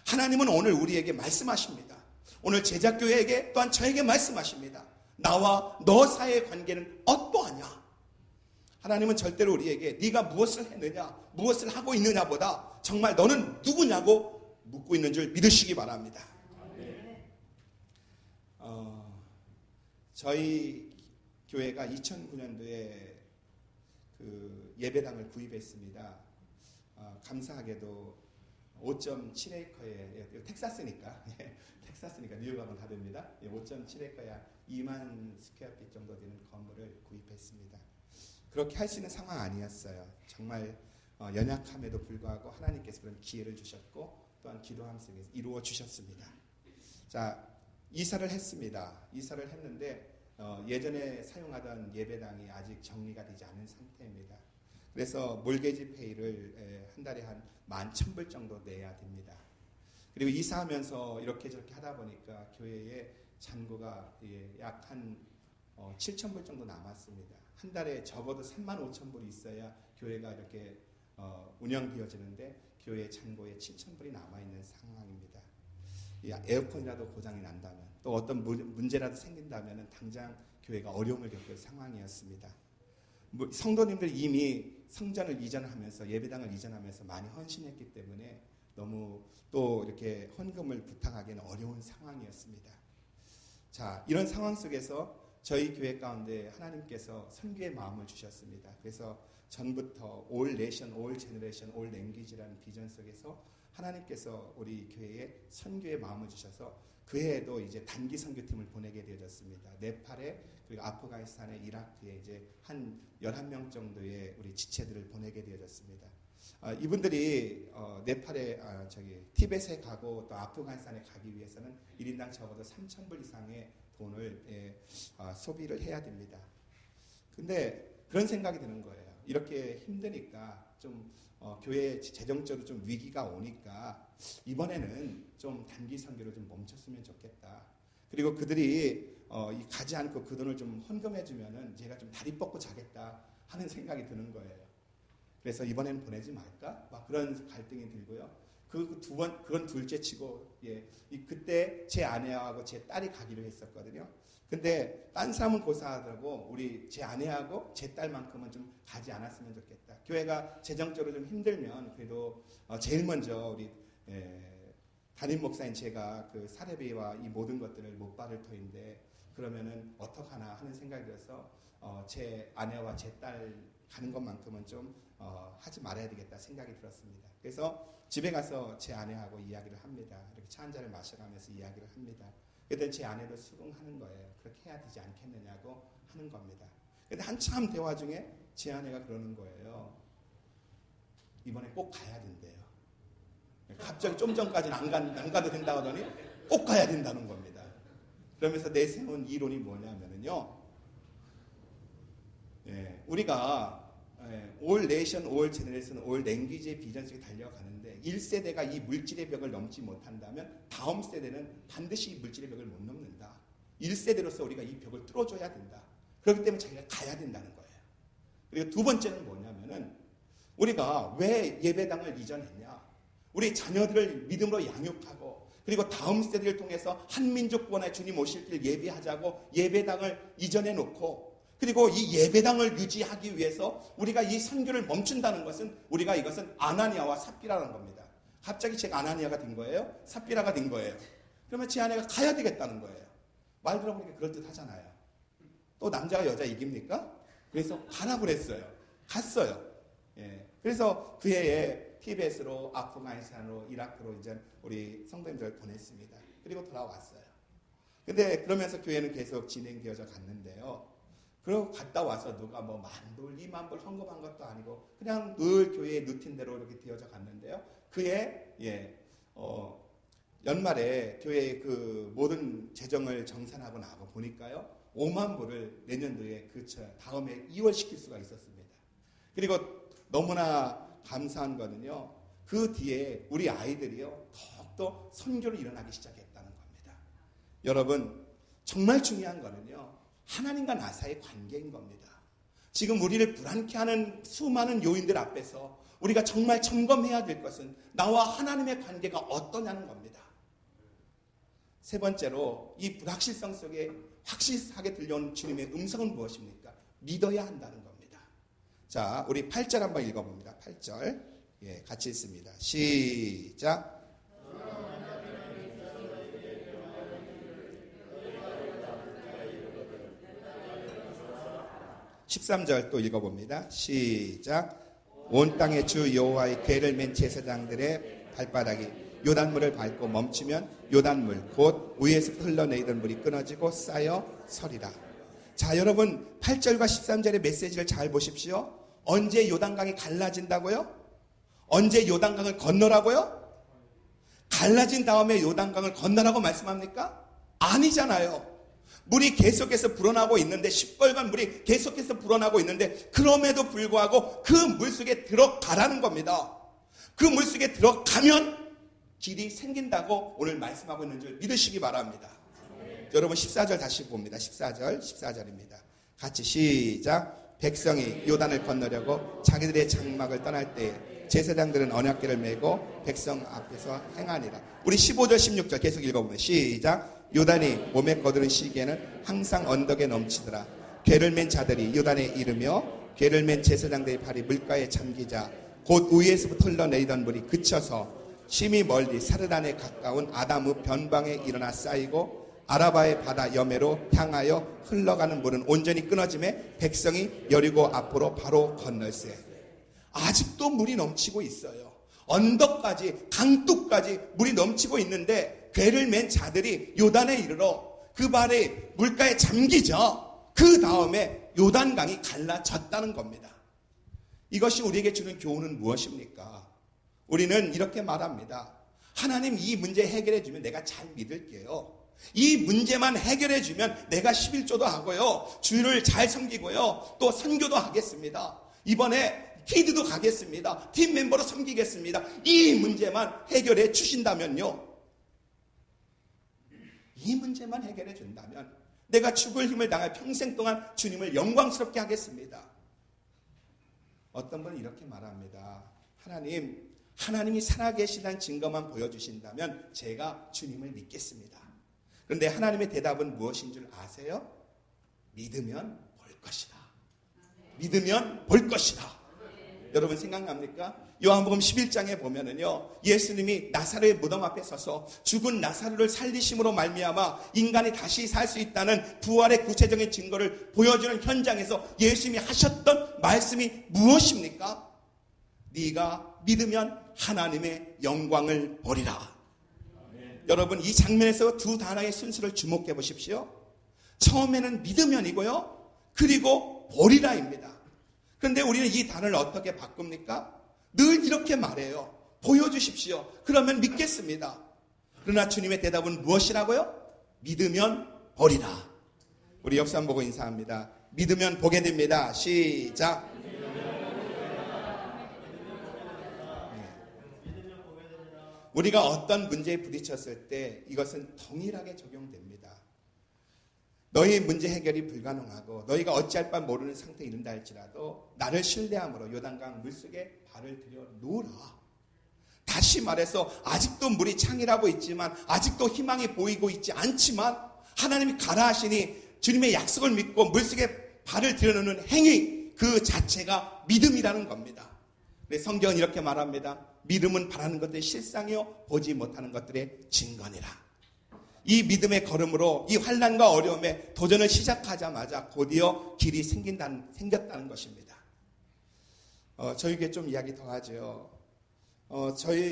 하나님은 오늘 우리에게 말씀하십니다. 오늘 제자교회에게 또한 저에게 말씀하십니다. 나와 너 사이의 관계는 어떠하냐? 하나님은 절대로 우리에게 네가 무엇을 했느냐, 무엇을 하고 있느냐보다 정말 너는 누구냐고 묻고 있는 줄 믿으시기 바랍니다. 저희 교회가 2009년도에 그 예배당을 구입했습니다. 감사하게도 5.7에이커에, 텍사스니까 뉴욕하고는 다릅니다. 5.7에이커야 2만 스퀘어핏 정도 되는 건물을 구입했습니다. 그렇게 할 수 있는 상황 아니었어요. 정말 연약함에도 불구하고 하나님께서 그런 기회를 주셨고 또한 기도함 속에서 이루어 주셨습니다. 자, 이사를 했습니다. 이사를 했는데 예전에 사용하던 예배당이 아직 정리가 되지 않은 상태입니다. 그래서 몰게지 페이를 한 달에 한 11,000불 정도 내야 됩니다. 그리고 이사하면서 이렇게 저렇게 하다 보니까 교회에 잔고가 약 한 7,000불 정도 남았습니다. 한 달에 적어도 35,000불이 있어야 교회가 이렇게 운영되어지는데 교회 잔고에 7,000불이 남아있는 상황입니다. 에어컨이라도 고장이 난다면 또 어떤 문제라도 생긴다면 당장 교회가 어려움을 겪을 상황이었습니다. 성도님들 이미 성전을 이전하면서 예배당을 이전하면서 많이 헌신했기 때문에 너무 또 이렇게 헌금을 부탁하기는 어려운 상황이었습니다. 자, 이런 상황 속에서 저희 교회 가운데 하나님께서 선교의 마음을 주셨습니다. 그래서 전부터 All Nation, All Generation, All Language라는 비전 속에서 하나님께서 우리 교회에 선교의 마음을 주셔서 그 해에도 이제 단기 선교팀을 보내게 되어졌습니다. 네팔에 그리고 아프가니스탄에 이라크에 이제 한 11명 정도의 우리 지체들을 보내게 되어졌습니다. 이분들이 네팔에 티벳에 가고 또 아프가니스탄에 가기 위해서는 1인당 적어도 3,000불 이상의 돈을 소비를 해야 됩니다. 근데 그런 생각이 드는 거예요. 이렇게 힘드니까 좀 교회 재정적으로 좀 위기가 오니까 이번에는 좀 단기 선교를 좀 멈췄으면 좋겠다. 그리고 그들이 가지 않고 그 돈을 좀 헌금해주면은 제가 좀 다리 뻗고 자겠다 하는 생각이 드는 거예요. 그래서 이번에는 보내지 말까? 막 그런 갈등이 들고요. 그건 둘째치고, 그때 제 아내하고 제 딸이 가기로 했었거든요. 근데 딴 사람은 고사하더라고 우리 제 아내하고 제 딸만큼은 좀 가지 않았으면 좋겠다. 교회가 재정적으로 좀 힘들면 그래도 제일 먼저 우리 담임 목사인 제가 그 사례비와 이 모든 것들을 못 받을 터인데 그러면은 어떡하나 하는 생각이 들어서 제 아내와 제 딸 가는 것만큼은 좀 하지 말아야 되겠다 생각이 들었습니다. 그래서 집에 가서 제 아내하고 이야기를 합니다. 이렇게 차 한 잔을 마셔가면서 이야기를 합니다. 그때 제 아내도 수긍하는 거예요. 그렇게 해야 되지 않겠느냐고 하는 겁니다. 근데 한참 대화 중에 제 아내가 그러는 거예요. 이번에 꼭 가야 된대요. 갑자기 좀 전까지는 안 가도 된다고 하더니 꼭 가야 된다는 겁니다. 그러면서 내세운 이론이 뭐냐면요. 우리가 All Nation, All Generation, All Language의 비전 속에 달려가는데 1세대가 이 물질의 벽을 넘지 못한다면 다음 세대는 반드시 이 물질의 벽을 못 넘는다. 1세대로서 우리가 이 벽을 뚫어줘야 된다. 그렇기 때문에 자기가 가야 된다는 거예요. 그리고 두 번째는 뭐냐면은 우리가 왜 예배당을 이전했냐. 우리 자녀들을 믿음으로 양육하고 그리고 다음 세대를 통해서 한민족 구원의 주님 오실 길 예배하자고 예배당을 이전해 놓고 그리고 이 예배당을 유지하기 위해서 우리가 이 선교를 멈춘다는 것은 우리가 이것은 아나니아와 삽비라는 겁니다. 갑자기 제가 아나니아가 된 거예요? 삽비라가 된 거예요. 그러면 제 아내가 가야 되겠다는 거예요. 말 들어보니까 그럴듯하잖아요. 또 남자가 여자 이깁니까? 그래서 가라고 그랬어요. 갔어요. 그래서 그 해에 티벳으로 아프가니스탄으로 이라크로 이제 우리 성도님들을 보냈습니다. 그리고 돌아왔어요. 근데 그러면서 교회는 계속 진행되어져 갔는데요. 그리고 갔다 와서 누가 뭐 10,000불, 20,000불 헌금한 것도 아니고 그냥 늘 교회의 루틴대로 이렇게 되어져 갔는데요. 그해 연말에 교회의 그 모든 재정을 정산하고 나고 보니까요. 50,000불을 내년도에 다음에 이월시킬 수가 있었습니다. 그리고 너무나 감사한 거는요. 그 뒤에 우리 아이들이요. 더욱더 선교를 일어나기 시작했다는 겁니다. 여러분 정말 중요한 거는요. 하나님과 나 사이의 관계인 겁니다. 지금 우리를 불안케 하는 수많은 요인들 앞에서 우리가 정말 점검해야 될 것은 나와 하나님의 관계가 어떠냐는 겁니다. 세 번째로 이 불확실성 속에 확실하게 들려온 주님의 음성은 무엇입니까? 믿어야 한다는 겁니다. 자, 우리 8절 한번 읽어봅니다. 8절 같이 읽습니다. 시작. 13절 또 읽어봅니다. 시작. 온 땅의 주 여호와의 궤를 맨 제사장들의 발바닥이 요단물을 밟고 멈추면 요단물 곧 위에서 흘러내리던 물이 끊어지고 쌓여 서리라. 자, 여러분 8절과 13절의 메시지를 잘 보십시오. 언제 요단강이 갈라진다고요? 언제 요단강을 건너라고요? 갈라진 다음에 요단강을 건너라고 말씀합니까? 아니잖아요. 물이 계속해서 불어나고 있는데 시뻘건 물이 계속해서 불어나고 있는데 그럼에도 불구하고 그 물속에 들어가라는 겁니다. 그 물속에 들어가면 길이 생긴다고 오늘 말씀하고 있는 줄 믿으시기 바랍니다. 여러분 14절 다시 봅니다. 14절입니다. 같이 시작. 백성이 요단을 건너려고 자기들의 장막을 떠날 때에 제사장들은 언약궤를 메고 백성 앞에서 행하니라. 우리 15절 16절 계속 읽어보면 시작. 요단이 몸에 거두는 시기에는 항상 언덕에 넘치더라. 궤를 맨 자들이 요단에 이르며 궤를 맨 제사장들의 발이 물가에 잠기자 곧 위에서부터 흘러내리던 물이 그쳐서 심히 멀리 사르단에 가까운 아다무 변방에 일어나 쌓이고 아라바의 바다 여매로 향하여 흘러가는 물은 온전히 끊어짐에 백성이 여리고 앞으로 바로 건널세. 아직도 물이 넘치고 있어요. 언덕까지 강둑까지 물이 넘치고 있는데 궤를 맨 자들이 요단에 이르러 그 발이 물가에 잠기죠. 그 다음에 요단강이 갈라졌다는 겁니다. 이것이 우리에게 주는 교훈은 무엇입니까? 우리는 이렇게 말합니다. 하나님 이 문제 해결해 주면 내가 잘 믿을게요. 이 문제만 해결해 주면 내가 11조도 하고요. 주일을 잘 섬기고요. 또 선교도 하겠습니다. 이번에 키드도 가겠습니다. 팀 멤버로 섬기겠습니다. 이 문제만 해결해 주신다면요. 이 문제만 해결해 준다면 내가 죽을 힘을 당할 평생 동안 주님을 영광스럽게 하겠습니다. 어떤 분은 이렇게 말합니다. 하나님이 살아계시다는 증거만 보여주신다면 제가 주님을 믿겠습니다. 그런데 하나님의 대답은 무엇인 줄 아세요? 믿으면 볼 것이다. 믿으면 볼 것이다. 여러분 생각납니까? 요한복음 11장에 보면은요, 예수님이 나사로의 무덤 앞에 서서 죽은 나사로를 살리심으로 말미암아 인간이 다시 살 수 있다는 부활의 구체적인 증거를 보여주는 현장에서 예수님이 하셨던 말씀이 무엇입니까? 네가 믿으면 하나님의 영광을 보리라. 여러분 이 장면에서 두 단어의 순서를 주목해 보십시오. 처음에는 믿으면이고요. 그리고 보리라입니다. 그런데 우리는 이 단어를 어떻게 바꿉니까? 늘 이렇게 말해요. 보여주십시오. 그러면 믿겠습니다. 그러나 주님의 대답은 무엇이라고요? 믿으면 보리라. 우리 역사 한번 보고 인사합니다. 믿으면 보게 됩니다. 시작. 우리가 어떤 문제에 부딪혔을 때 이것은 동일하게 적용됩니다. 너희 문제 해결이 불가능하고 너희가 어찌할 바 모르는 상태에 이른다 할지라도 나를 신뢰함으로 요단강 물속에 발을 들여 놓으라. 다시 말해서 아직도 물이 창이라고 있지만 아직도 희망이 보이고 있지 않지만 하나님이 가라 하시니 주님의 약속을 믿고 물속에 발을 들여놓는 행위 그 자체가 믿음이라는 겁니다. 그래서 성경은 이렇게 말합니다. 믿음은 바라는 것들의 실상이요 보지 못하는 것들의 증거니라. 이 믿음의 걸음으로 이 환난과 어려움에 도전을 시작하자마자 곧이어 길이 생겼다는 것입니다. 저에게 좀 이야기 더 하죠.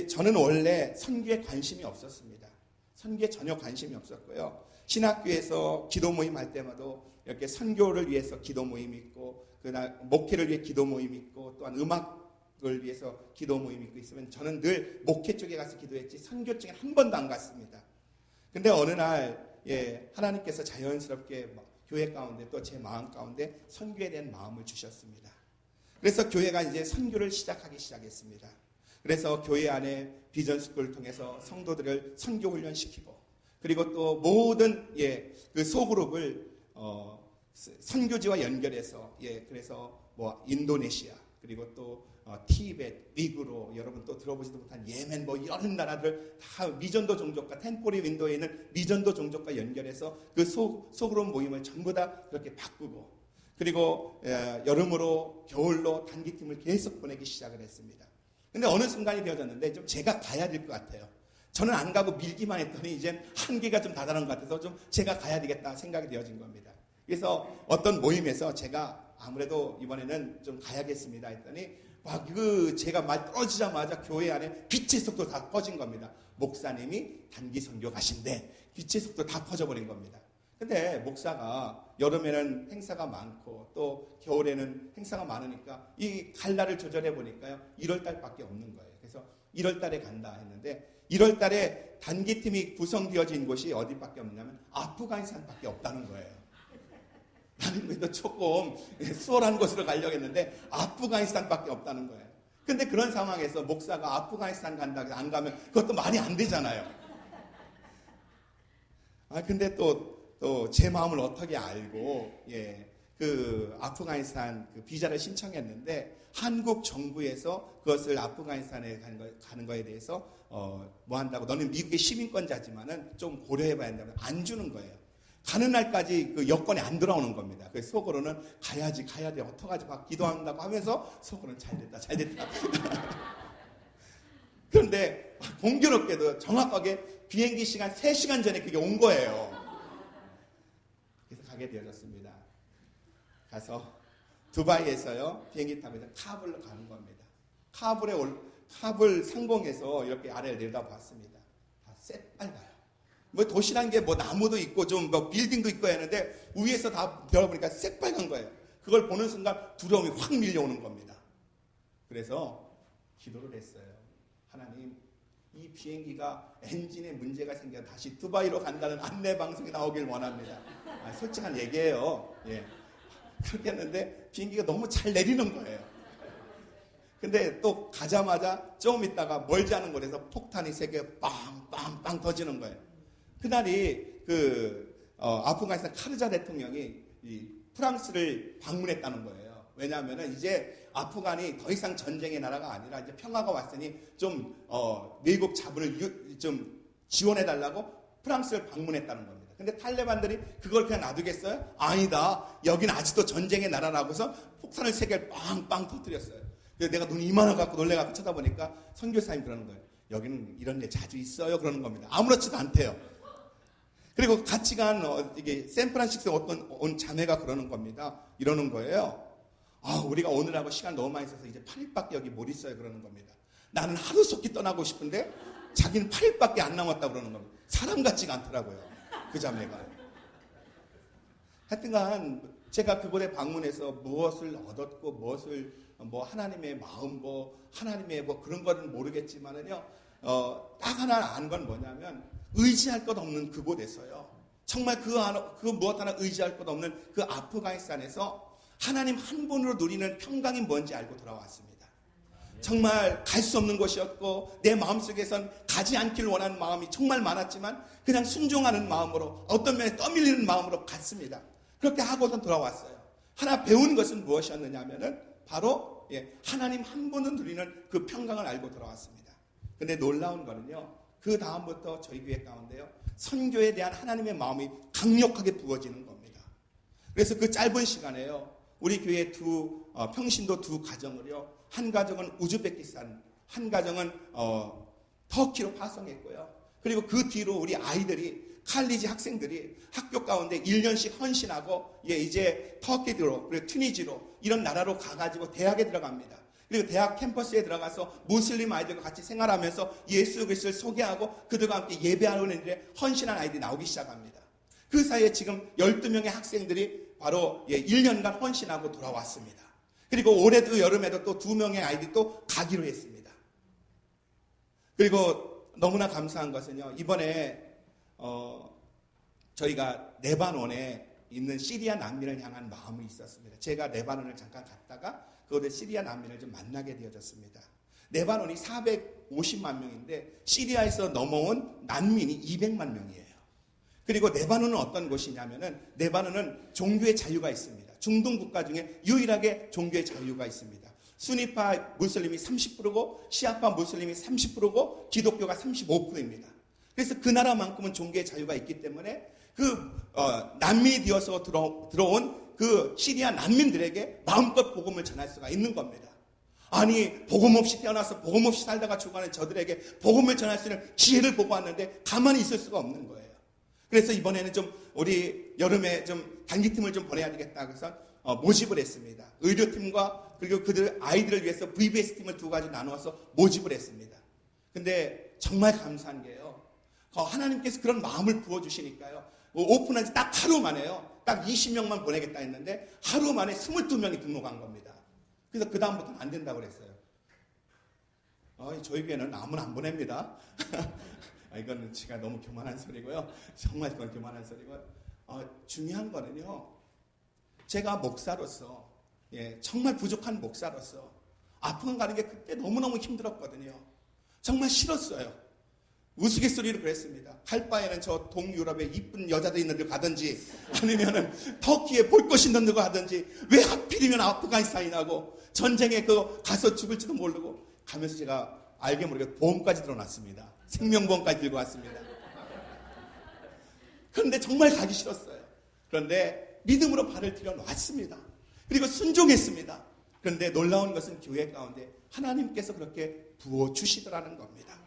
저는 원래 선교에 관심이 없었습니다. 선교에 전혀 관심이 없었고요. 신학교에서 기도 모임 할 때마다 이렇게 선교를 위해서 기도 모임이 있고 그날 목회를 위해 기도 모임이 있고 또한 음악을 위해서 기도 모임이 있고 있으면 저는 늘 목회 쪽에 가서 기도했지 선교 쪽에 한 번도 안 갔습니다. 근데 어느 날 하나님께서 자연스럽게 교회 가운데 또 제 마음 가운데 선교에 대한 마음을 주셨습니다. 그래서 교회가 이제 선교를 시작하기 시작했습니다. 그래서 교회 안에 비전스쿨을 통해서 성도들을 선교 훈련시키고 그리고 또 모든 그 소그룹을 선교지와 연결해서 그래서 인도네시아 그리고 또 티베트, 위구르, 여러분 또 들어보지도 못한 예멘 이런 나라들 다 미전도 종족과 템포리 윈도에 있는 미전도 종족과 연결해서 그 소그룹 모임을 전부 다 그렇게 바꾸고 그리고 여름으로 겨울로 단기팀을 계속 보내기 시작을 했습니다. 근데 어느 순간이 되어졌는데 좀 제가 가야 될 것 같아요. 저는 안 가고 밀기만 했더니 이제 한계가 좀 다다른 것 같아서 좀 제가 가야 되겠다 생각이 되어진 겁니다. 그래서 어떤 모임에서 제가 아무래도 이번에는 좀 가야겠습니다 했더니 제가 말 떨어지자마자 교회 안에 빛의 속도 다 퍼진 겁니다. 목사님이 단기 선교 가신대 빛의 속도 다 퍼져버린 겁니다. 근데 목사가 여름에는 행사가 많고 또 겨울에는 행사가 많으니까 이 갈날을 조절해 보니까요 1월달밖에 없는 거예요. 그래서 1월달에 간다 했는데 1월달에 단기팀이 구성되어진 곳이 어디밖에 없냐면 아프가니스탄밖에 없다는 거예요. 나는 그래도 조금 수월한 곳으로 가려고 했는데 아프가니스탄밖에 없다는 거예요. 근데 그런 상황에서 목사가 아프가니스탄 간다고 해서 안 가면 그것도 말이 안 되잖아요. 근데 또 제 마음을 어떻게 알고 그 아프가니스탄 그 비자를 신청했는데 한국 정부에서 그것을 아프가니스탄에 가는 거에 대해서 뭐 한다고 너는 미국의 시민권자지만은 좀 고려해봐야 한다면 안 주는 거예요. 가는 날까지 그 여권이 안 돌아오는 겁니다. 그래서 속으로는 가야지 어떡하지 막 기도한다고 하면서 속으로는 잘 됐다. 그런데 공교롭게도 정확하게 비행기 시간 3시간 전에 그게 온 거예요. 그래서 가게 되어졌습니다. 가서 두바이에서요 비행기 타고 카불로 가는 겁니다. 카불 상공에서 이렇게 아래를 내려다봤습니다. 다 새빨가요. 뭐 도시란 게 뭐 나무도 있고 좀 뭐 빌딩도 있고 했는데 위에서 다 들어보니까 새빨간 거예요. 그걸 보는 순간 두려움이 확 밀려오는 겁니다. 그래서 기도를 했어요. 하나님, 이 비행기가 엔진에 문제가 생겨 다시 두바이로 간다는 안내 방송이 나오길 원합니다. 솔직한 얘기예요. 예. 그렇게 했는데 비행기가 너무 잘 내리는 거예요. 근데 또 가자마자 조금 있다가 멀지 않은 곳에서 폭탄이 3개 빵빵빵 터지는 거예요. 그날이 아프가니스탄 카르자 대통령이 이 프랑스를 방문했다는 거예요. 왜냐하면 이제 아프간이 더 이상 전쟁의 나라가 아니라 이제 평화가 왔으니 좀 미국 자본을 좀 지원해달라고 프랑스를 방문했다는 겁니다. 근데 탈레반들이 그걸 그냥 놔두겠어요? 아니다. 여기는 아직도 전쟁의 나라라고서 폭탄을 3개를 빵빵 터뜨렸어요. 그래서 내가 눈이 이만해갖고 놀래갖고 쳐다보니까 선교사님 그러는 거예요. 여기는 이런 일 자주 있어요. 그러는 겁니다. 아무렇지도 않대요. 그리고 같이 간 이게 샌프란시스코에 온 자매가 그러는 겁니다. 이러는 거예요. 우리가 오늘하고 시간 너무 많이 써서 이제 8일밖에 여기 못 있어요. 그러는 겁니다. 나는 하루속히 떠나고 싶은데 자기는 8일밖에 안 남았다고 그러는 겁니다. 사람 같지가 않더라고요. 그 자매가. 하여튼간 제가 그곳에 방문해서 무엇을 얻었고 무엇을 뭐 하나님의 마음 하나님의 그런 거는 모르겠지만은요. 딱 하나 안 건 뭐냐면 의지할 것 없는 그곳에서요. 정말 그 무엇 하나 의지할 것 없는 그 아프가니스탄에서 하나님 한 분으로 누리는 평강이 뭔지 알고 돌아왔습니다. 정말 갈 수 없는 곳이었고 내 마음속에선 가지 않길 원하는 마음이 정말 많았지만 그냥 순종하는 마음으로 어떤 면에 떠밀리는 마음으로 갔습니다. 그렇게 하고선 돌아왔어요. 하나 배운 것은 무엇이었느냐 하면은 바로 하나님 한 분은 누리는 그 평강을 알고 돌아왔습니다. 근데 놀라운 거는요. 그 다음부터 저희 교회 가운데요. 선교에 대한 하나님의 마음이 강력하게 부어지는 겁니다. 그래서 그 짧은 시간에요. 우리 교회 평신도 2 가정을요. 한 가정은 우즈베키스탄, 한 가정은 터키로 파송했고요. 그리고 그 뒤로 우리 아이들이 칼리지 학생들이 학교 가운데 1년씩 헌신하고 이제 터키로 그리고 튀니지로 이런 나라로 가가지고 대학에 들어갑니다. 그리고 대학 캠퍼스에 들어가서 무슬림 아이들과 같이 생활하면서 예수 그리스도를 소개하고 그들과 함께 예배하는 일에 헌신한 아이들이 나오기 시작합니다. 그 사이에 지금 12명의 학생들이 바로 1년간 헌신하고 돌아왔습니다. 그리고 올해도 여름에도 또 2명의 아이들이 또 가기로 했습니다. 그리고 너무나 감사한 것은요. 이번에 저희가 레바논에 있는 시리아 난민을 향한 마음이 있었습니다. 제가 레바논을 잠깐 갔다가 그곳에 시리아 난민을 좀 만나게 되어졌습니다. 레바논이 450만 명인데 시리아에서 넘어온 난민이 200만 명이에요. 그리고 레바논은 어떤 곳이냐면은 레바논은 종교의 자유가 있습니다. 중동 국가 중에 유일하게 종교의 자유가 있습니다. 수니파 무슬림이 30%고 시아파 무슬림이 30%고 기독교가 35%입니다. 그래서 그 나라만큼은 종교의 자유가 있기 때문에 난민이 되어서 들어온 그 시리아 난민들에게 마음껏 복음을 전할 수가 있는 겁니다. 아니 복음 없이 태어나서 복음 없이 살다가 죽어가는 저들에게 복음을 전할 수 있는 기회를 보고 왔는데 가만히 있을 수가 없는 거예요. 그래서 이번에는 좀 우리 여름에 좀 단기팀을 좀 보내야 되겠다 그래서 모집을 했습니다. 의료팀과 그리고 그들 아이들을 위해서 VBS 팀을 2가지 나누어서 모집을 했습니다. 근데 정말 감사한 게요. 하나님께서 그런 마음을 부어주시니까요. 오픈한 지 딱 하루 만에요. 딱 20명만 보내겠다 했는데 하루 만에 22명이 등록한 겁니다. 그래서 그 다음부터는 안 된다고 그랬어요. 저희 교회는 아무나 안 보냅니다. 이거는 제가 너무 교만한 소리고요. 정말 그건 교만한 소리고요. 중요한 거는요. 제가 목사로서 정말 부족한 목사로서 아프간 가는 게 그때 너무너무 힘들었거든요. 정말 싫었어요. 우스갯소리로 그랬습니다. 할 바에는 저 동유럽에 이쁜 여자들 있는 데 가든지 아니면은 터키에 볼 것이 있는 데 가든지 왜 하필이면 아프가니스탄이냐고 전쟁에 가서 죽을지도 모르고 가면서 제가 알게 모르게 보험까지 들어놨습니다. 생명보험까지 들고 왔습니다. 그런데 정말 가기 싫었어요. 그런데 믿음으로 발을 들여놨습니다. 그리고 순종했습니다. 그런데 놀라운 것은 교회 가운데 하나님께서 그렇게 부어주시더라는 겁니다.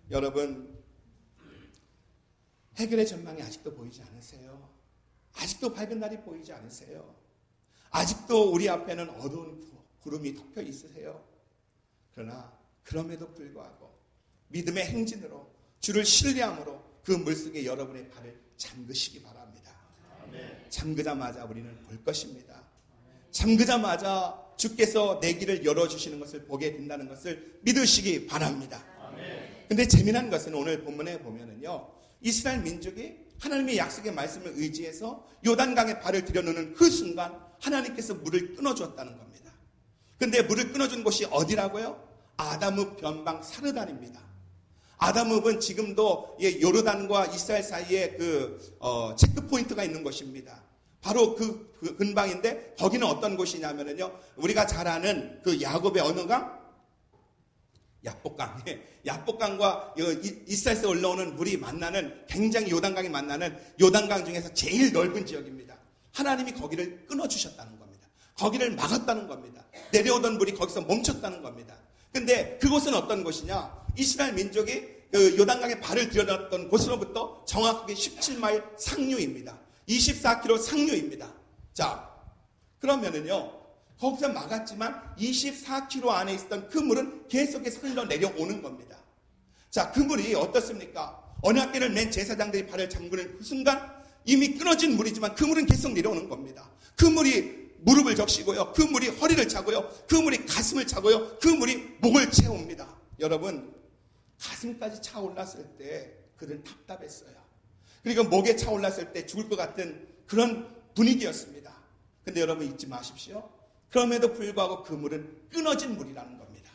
여러분, 해결의 전망이 아직도 보이지 않으세요? 아직도 밝은 날이 보이지 않으세요? 아직도 우리 앞에는 어두운 구름이 덮여 있으세요? 그러나 그럼에도 불구하고 믿음의 행진으로 주를 신뢰함으로 그 물속에 여러분의 발을 잠그시기 바랍니다. 잠그자마자 우리는 볼 것입니다. 잠그자마자 주께서 내 길을 열어주시는 것을 보게 된다는 것을 믿으시기 바랍니다. 근데 재미난 것은 오늘 본문에 보면은요, 이스라엘 민족이 하나님의 약속의 말씀을 의지해서 요단강에 발을 들여놓는 그 순간 하나님께서 물을 끊어주었다는 겁니다. 근데 물을 끊어준 곳이 어디라고요? 아담읍 변방 사르단입니다. 아담읍은 지금도 요르단과 이스라엘 사이에 체크 포인트가 있는 곳입니다. 바로 그 근방인데 거기는 어떤 곳이냐면요, 우리가 잘 아는 그 야곱의 어느 강? 야복강. 야복강과 이스라엘에서 올라오는 물이 만나는, 굉장히 요단강이 만나는 요단강 중에서 제일 넓은 지역입니다. 하나님이 거기를 끊어주셨다는 겁니다. 거기를 막았다는 겁니다. 내려오던 물이 거기서 멈췄다는 겁니다. 근데 그곳은 어떤 곳이냐? 이스라엘 민족이 요단강에 발을 들여놨던 곳으로부터 정확하게 17마일 상류입니다. 24km 상류입니다. 자, 그러면은요, 거기서 막았지만 24km 안에 있었던 그 물은 계속해서 흘러 내려오는 겁니다. 자, 그 물이 어떻습니까? 언약궤를 맨 제사장들이 발을 잠그는 그 순간 이미 끊어진 물이지만 그 물은 계속 내려오는 겁니다. 그 물이 무릎을 적시고요, 그 물이 허리를 차고요, 그 물이 가슴을 차고요, 그 물이 목을 채웁니다. 여러분, 가슴까지 차올랐을 때 그들은 답답했어요. 그리고 목에 차올랐을 때 죽을 것 같은 그런 분위기였습니다. 근데 여러분 잊지 마십시오. 그럼에도 불구하고 그 물은 끊어진 물이라는 겁니다.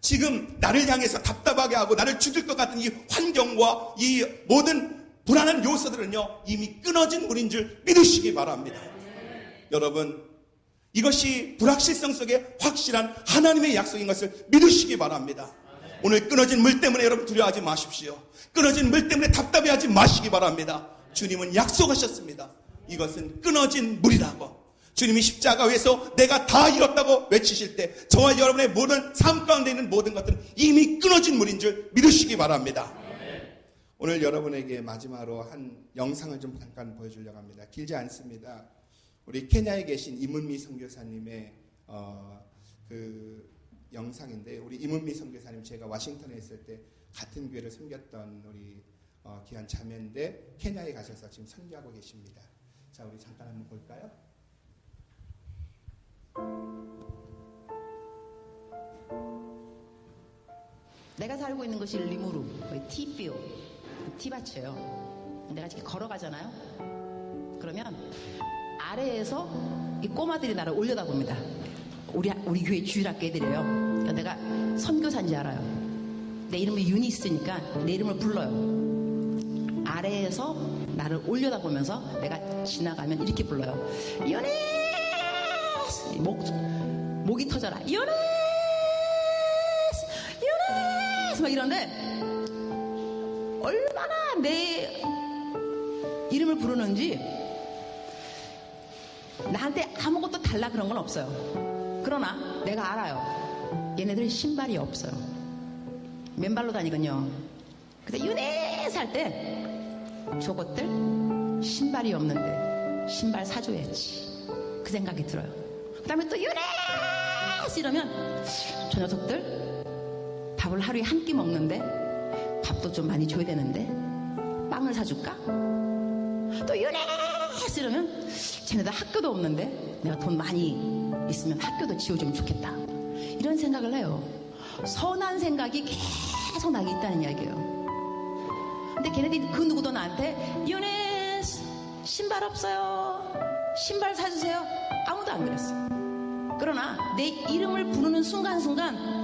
지금 나를 향해서 답답하게 하고 나를 죽일 것 같은 이 환경과 이 모든 불안한 요소들은요, 이미 끊어진 물인 줄 믿으시기 바랍니다. 여러분, 이것이 불확실성 속에 확실한 하나님의 약속인 것을 믿으시기 바랍니다. 오늘 끊어진 물 때문에 여러분 두려워하지 마십시오. 끊어진 물 때문에 답답해하지 마시기 바랍니다. 주님은 약속하셨습니다. 이것은 끊어진 물이라고. 주님이 십자가에서 내가 다 이뤘다고 외치실 때 저와 여러분의 모든 삶 가운데 있는 모든 것들은 이미 끊어진 물인 줄 믿으시기 바랍니다. 오늘 여러분에게 마지막으로 한 영상을 좀 잠깐 보여주려고 합니다. 길지 않습니다. 우리 케냐에 계신 이문미 선교사님의 그 영상인데, 우리 이문미 선교사님, 제가 와싱턴에 있을 때 같은 교회를 섬겼던 우리 귀한 자매인데 케냐에 가셔서 지금 선교하고 계십니다. 자, 우리 잠깐 한번 볼까요? 내가 살고 있는 곳이 리무루, 티필, 티밭이에요. 내가 이렇게 걸어가잖아요. 그러면 아래에서 이 꼬마들이 나를 올려다봅니다. 우리 교회 주일학교 애들이에요. 그러니까 내가 선교사인지 알아요. 내 이름이 유니스니까 내 이름을 불러요. 아래에서 나를 올려다보면서 내가 지나가면 이렇게 불러요. 유니스! 목이 터져라. 유니스! 유니스! 막 이런데 얼마나 내 이름을 부르는지 나한테 아무것도 달라 그런 건 없어요. 그러나 내가 알아요. 얘네들 신발이 없어요. 맨발로 다니거든요. 근데 유니스 할 때 저것들 신발이 없는데 신발 사줘야지, 그 생각이 들어요. 그 다음에 또 유니스 이러면 저 녀석들 밥을 하루에 한 끼 먹는데 밥도 좀 많이 줘야 되는데 빵을 사줄까? 또 유니스 이러면 쟤네들 학교도 없는데 내가 돈 많이 있으면 학교도 지어주면 좋겠다, 이런 생각을 해요. 선한 생각이 계속 나게 있다는 이야기예요. 근데 걔네들이 그 누구도 나한테 유니스 신발 없어요, 신발 사주세요, 아무도 안 그랬어요. 그러나 내 이름을 부르는 순간순간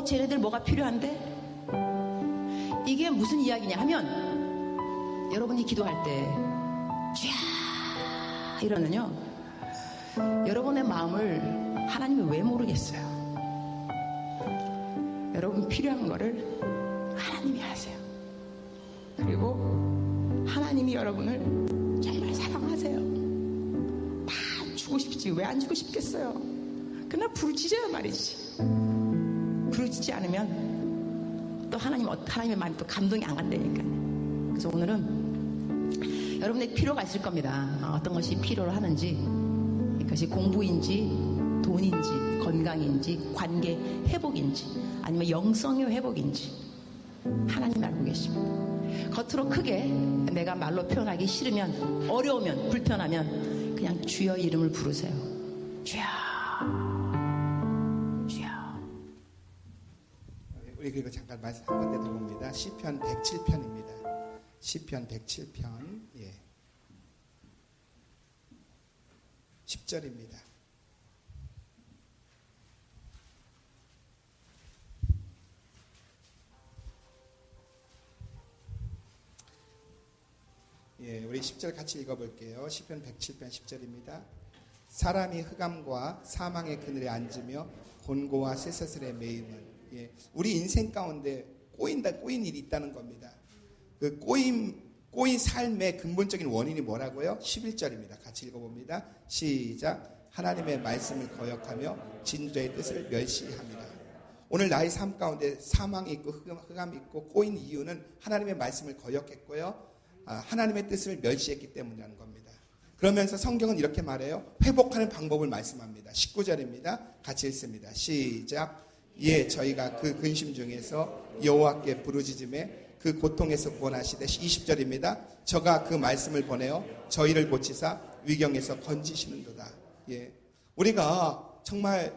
쟤네들 뭐가 필요한데? 이게 무슨 이야기냐 하면 여러분이 기도할 때 쥐야 이러면요 여러분의 마음을 하나님이 왜 모르겠어요. 여러분 필요한 거를 하나님이 아세요. 그리고 하나님이 여러분을 정말 사랑하세요. 다 주고 싶지 왜 안 주고 싶겠어요. 그러나 부르짖어야 말이지. 부르짖지 않으면 또 하나님의 마음이 또 감동이 안 간다니까요. 그래서 오늘은 여러분의 필요가 있을 겁니다. 어떤 것이 필요로 하는지, 그것이 공부인지 돈인지 건강인지 관계 회복인지 아니면 영성의 회복인지 하나님 알고 계십니다. 겉으로 크게 내가 말로 표현하기 싫으면 어려우면 불편하면 그냥 주여 이름을 부르세요. 주여 주여. 우리 그리고 잠깐 말씀 한 군데 더 봅니다. 시편 107편입니다. 시편 107편 10절입니다. 우리 10절 같이 읽어볼게요. 시편 107편 10절입니다. 사람이 흑암과 사망의 그늘에 앉으며 곤고와 쇠사슬에 매임은 우리 인생 가운데 꼬인 일이 있다는 겁니다. 그 꼬인 삶의 근본적인 원인이 뭐라고요? 11절입니다. 같이 읽어봅니다. 시작. 하나님의 말씀을 거역하며 진도의 뜻을 멸시합니다. 오늘 나의 삶 가운데 사망이 있고 흑암이 있고 꼬인 이유는 하나님의 말씀을 거역했고요. 하나님의 뜻을 멸시했기 때문이라는 겁니다. 그러면서 성경은 이렇게 말해요. 회복하는 방법을 말씀합니다. 19절입니다. 같이 읽습니다. 시작. 저희가 그 근심 중에서 여호와께 부르짖음에 그 고통에서 구원하시되 20절입니다. 저가 그 말씀을 보내어 저희를 고치사 위경에서 건지시는도다. 우리가 정말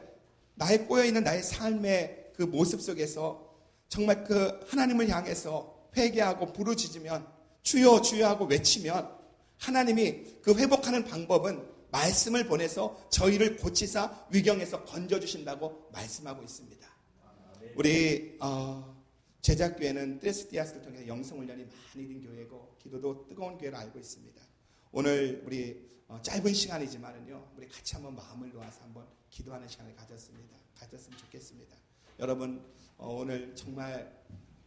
나의 꼬여있는 나의 삶의 그 모습 속에서 정말 그 하나님을 향해서 회개하고 부르짖으면 주여 주여 하고 외치면 하나님이 그 회복하는 방법은 말씀을 보내서 저희를 고치사 위경에서 건져주신다고 말씀하고 있습니다. 우리 제작교회는 떼스디아스를 통해서 영성훈련이 많이 된 교회고 기도도 뜨거운 교회로 알고 있습니다. 오늘 우리 짧은 시간이지만은요 우리 같이 한번 마음을 놓아서 한번 기도하는 시간을 가졌으면 좋겠습니다. 여러분 오늘 정말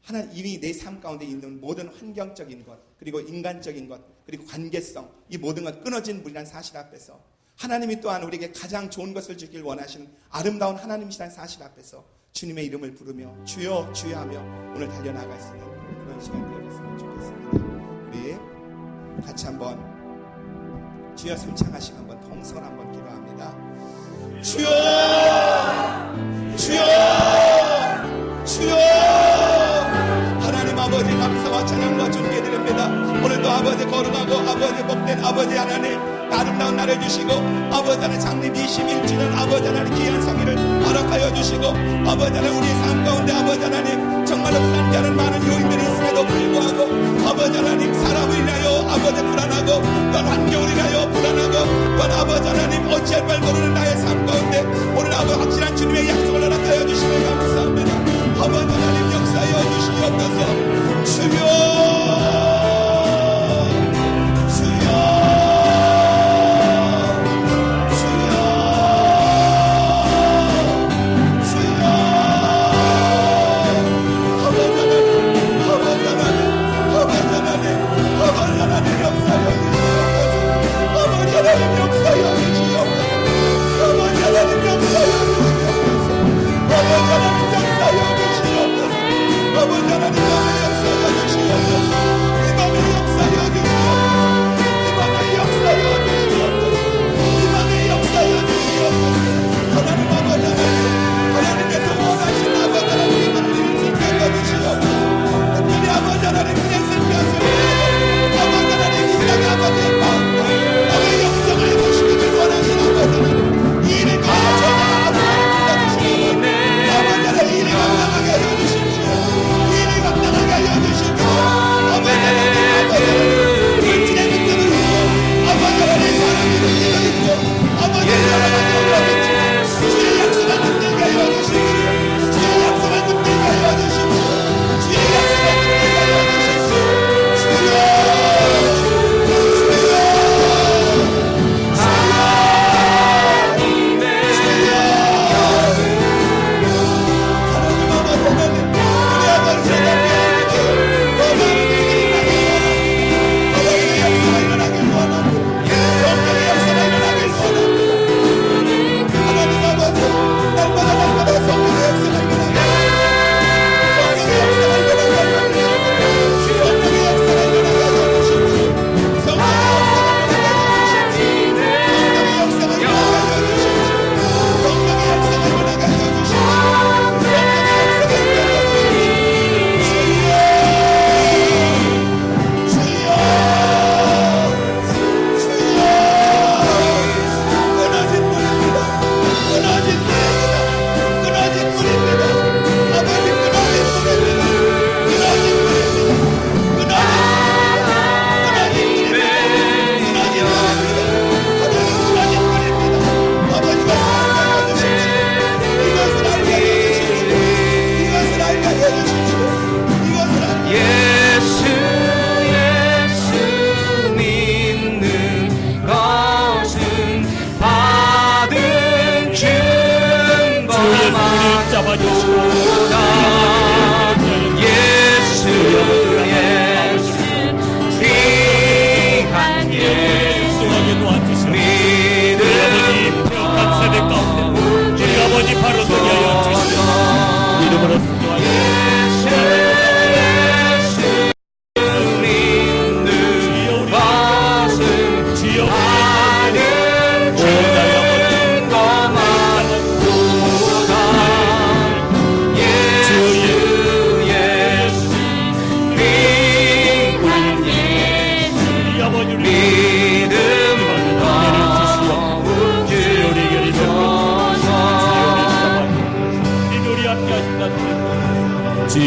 하나님 이미 내 삶 가운데 있는 모든 환경적인 것 그리고 인간적인 것 그리고 관계성 이 모든 것 끊어진 물이란 사실 앞에서 하나님이 또한 우리에게 가장 좋은 것을 주길 원하시는 아름다운 하나님이시라는 사실 앞에서 주님의 이름을 부르며 주여 주여 하며 오늘 달려나갈 수 있는 그런 시간 되었으면 좋겠습니다. 우리 같이 한번 주여 삼창하시고 한번 동선 한번 기도합니다. 주여 주여 주여 하나님 아버지 감사와 찬양과 존귀드립니다. 오늘도 아버지 거룩하고 아버지 복된 아버지 하나님 아름다운 날을 주시고 아버지 하나님 창립 21주년 아버지 하나님 귀한 성의를 허락하여 주시고 아버지 하나님 우리 삶 가운데 아버지 하나님 정말로 불안해하는 많은 요인들이 있음에도 불구하고 아버지 하나님 사람을 인하여 아버지 불안하고 또한 환경을 인하여 불안하고 또한 아버지 하나님 어찌할 바를 모르는 나의 삶 가운데 오늘 아버지 확실한 주님의 약속을 허락하여 주시면 감사합니다. 아버지 하나님 역사하여 주시옵소서. 주여 아버지 하나님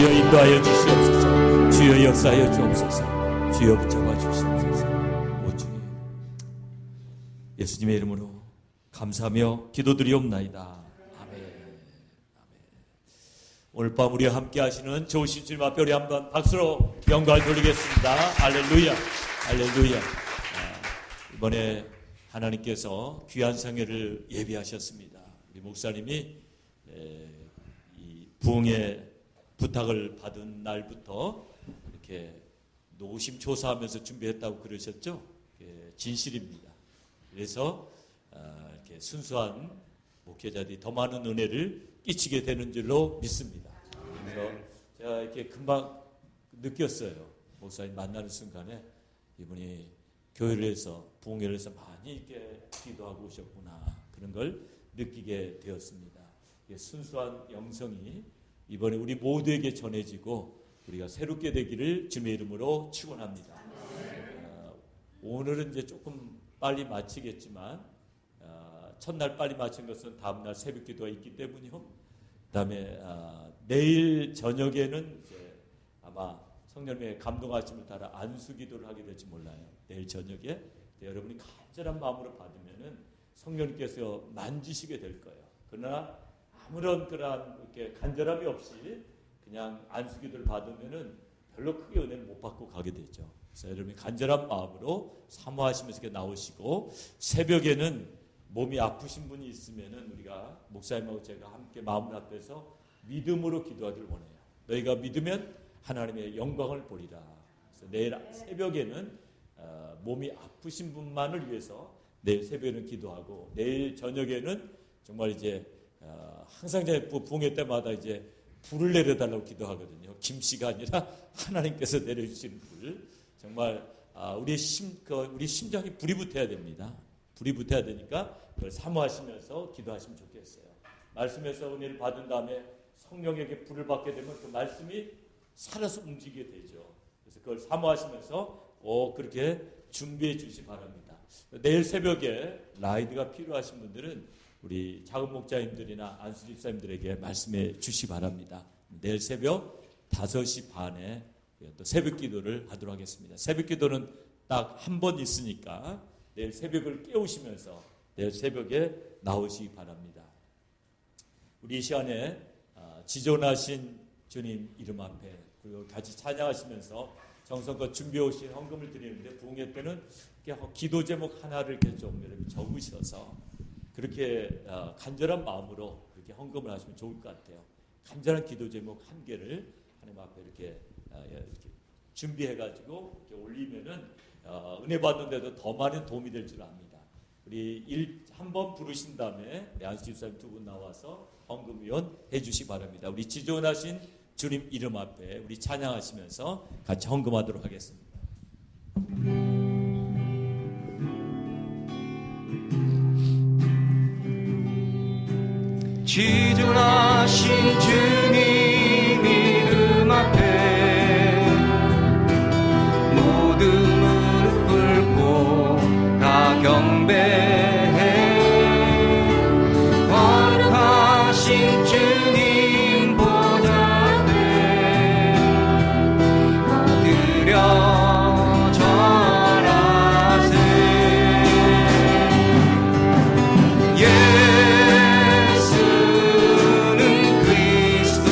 주여 인도하여 주시옵소서. 주여 역사하여 주옵소서. 주여 붙잡아 주시옵소서. 오 주님, 예수님의 이름으로 감사하며 기도드리옵나이다. 아멘. 아멘. 오늘 밤 우리와 함께 하시는 좋으신 주님 앞에 우리 한번 박수로 영광을 돌리겠습니다. 할렐루야. 할렐루야. 이번에 하나님께서 귀한 성회를 예비하셨습니다. 우리 목사님이 이 부흥의 부탁을 받은 날부터 이렇게 노심초사하면서 준비했다고 그러셨죠? 진실입니다. 그래서 이렇게 순수한 목회자들이 더 많은 은혜를 끼치게 되는 줄로 믿습니다. 그래서 제가 이렇게 금방 느꼈어요. 목사님 만나는 순간에 이분이 교회를 해서 부흥회를 해서 많이 이렇게 기도하고 오셨구나, 그런 걸 느끼게 되었습니다. 순수한 영성이 이번에 우리 모두에게 전해지고 우리가 새롭게 되기를 주님의 이름으로 축원합니다. 오늘은 이제 조금 빨리 마치겠지만 첫날 빨리 마친 것은 다음날 새벽 기도가 있기 때문이요. 그다음에 내일 저녁에는 이제 아마 성령님의 감동하심을 따라 안수 기도를 하게 될지 몰라요. 내일 저녁에 여러분이 간절한 마음으로 받으면은 성령님께서 만지시게 될 거예요. 그러나 아무런 그런 이렇게 간절함이 없이 그냥 안수 기도를 받으면은 별로 크게 은혜를 못 받고 가게 되죠. 그래서 여러분이 간절한 마음으로 사모하시면서 이렇게 나오시고, 새벽에는 몸이 아프신 분이 있으면은 우리가 목사님하고 제가 함께 마음을 합해서 믿음으로 기도하기를 원해요. 너희가 믿으면 하나님의 영광을 보리라. 그래서 내일 새벽에는 몸이 아프신 분만을 위해서 내일 새벽에는 기도하고, 내일 저녁에는 정말 이제 항상 제 부흥회 때마다 이제 불을 내려달라고 기도하거든요. 김씨가 아니라 하나님께서 내려주시는 불. 정말 우리 심장이 불이 붙어야 됩니다. 불이 붙어야 되니까 그걸 사모하시면서 기도하시면 좋겠어요. 말씀에서 은혜를 받은 다음에 성령에게 불을 받게 되면 그 말씀이 살아서 움직이게 되죠. 그래서 그걸 사모하시면서 꼭 그렇게 준비해 주시기 바랍니다. 내일 새벽에 라이드가 필요하신 분들은 우리 작은 목자님들이나 안수 집사님들에게 말씀해 주시기 바랍니다. 내일 새벽 5시 반에 또 새벽 기도를 하도록 하겠습니다. 새벽 기도는 딱 한 번 있으니까 내일 새벽을 깨우시면서 내일 새벽에 나오시기 바랍니다. 우리 이 시간에 지존하신 주님 이름 앞에 그리고 같이 찬양하시면서 정성껏 준비해 오신 헌금을 드리는데, 부흥회 때는 기도 제목 하나를 이렇게 좀 여러분 적으셔서 그렇게 간절한 마음으로 그렇게 헌금을 하시면 좋을 것 같아요. 간절한 기도 제목 한 개를 하나님 앞에 이렇게 준비해가지고 이렇게 올리면은 은혜 받는데도 더 많은 도움이 될 줄 압니다. 우리 한 번 부르신 다음에 안수 집사님 2분 나와서 헌금위원 해주시기 바랍니다. 우리 지존하신 주님 이름 앞에 우리 찬양하시면서 같이 헌금하도록 하겠습니다. 지존하신 주님 이름 앞에 모든 무릎 꿇고 다 경배해. 거룩하신 주님 보좌 앞에 엎드려 절하세. 예수는 그리스도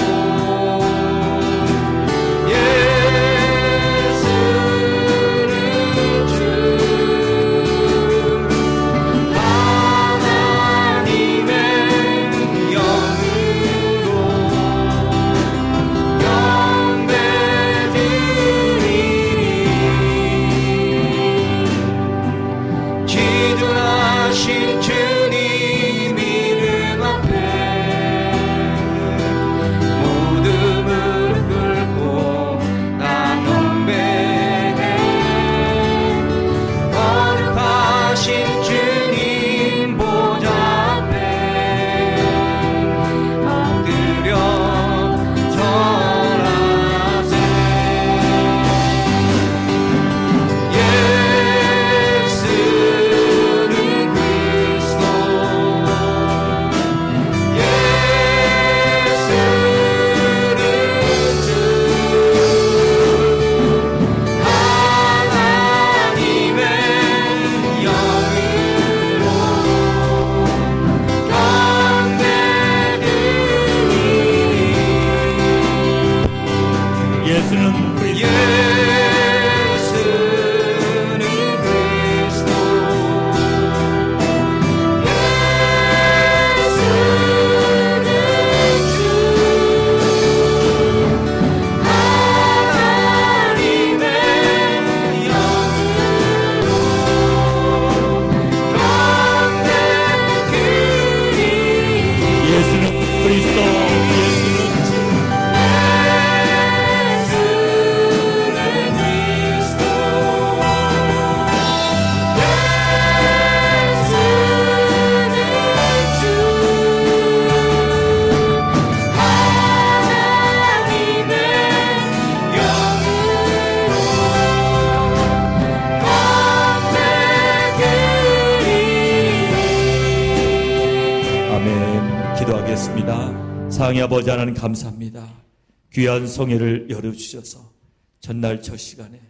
사랑의 아버지 하나님 감사합니다. 귀한 성회를 열어주셔서 전날 첫 시간에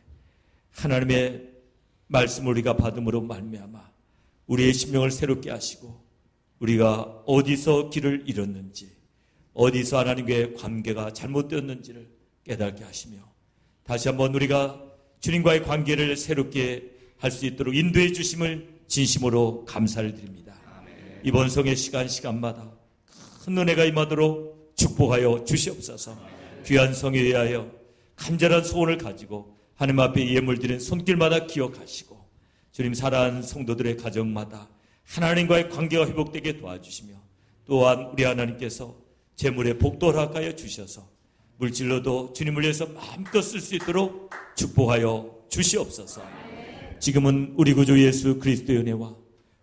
하나님의 말씀을 우리가 받음으로 말미암아 우리의 심령을 새롭게 하시고 우리가 어디서 길을 잃었는지 어디서 하나님과의 관계가 잘못되었는지를 깨닫게 하시며 다시 한번 우리가 주님과의 관계를 새롭게 할 수 있도록 인도해 주심을 진심으로 감사를 드립니다. 이번 성의 시간마다 큰 은혜가 임하도록 축복하여 주시옵소서. 귀한 성에 의하여 간절한 소원을 가지고 하나님 앞에 예물 드린 손길마다 기억하시고 주님 사랑하는 성도들의 가정마다 하나님과의 관계가 회복되게 도와주시며 또한 우리 하나님께서 재물의 복도를 허락하여 주셔서 물질로도 주님을 위해서 마음껏 쓸 수 있도록 축복하여 주시옵소서. 지금은 우리 구주 예수 그리스도의 은혜와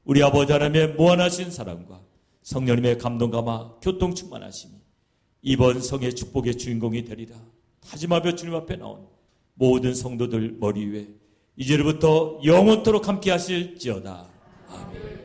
우리 아버지 하나님의 무한하신 사랑과 성령님의 감동감화 교통 충만하심이 이번 성의 축복의 주인공이 되리라 다짐하며 주님 앞에 나온 모든 성도들 머리 위에 이제부터 영원토록 함께 하실지어다. 아멘.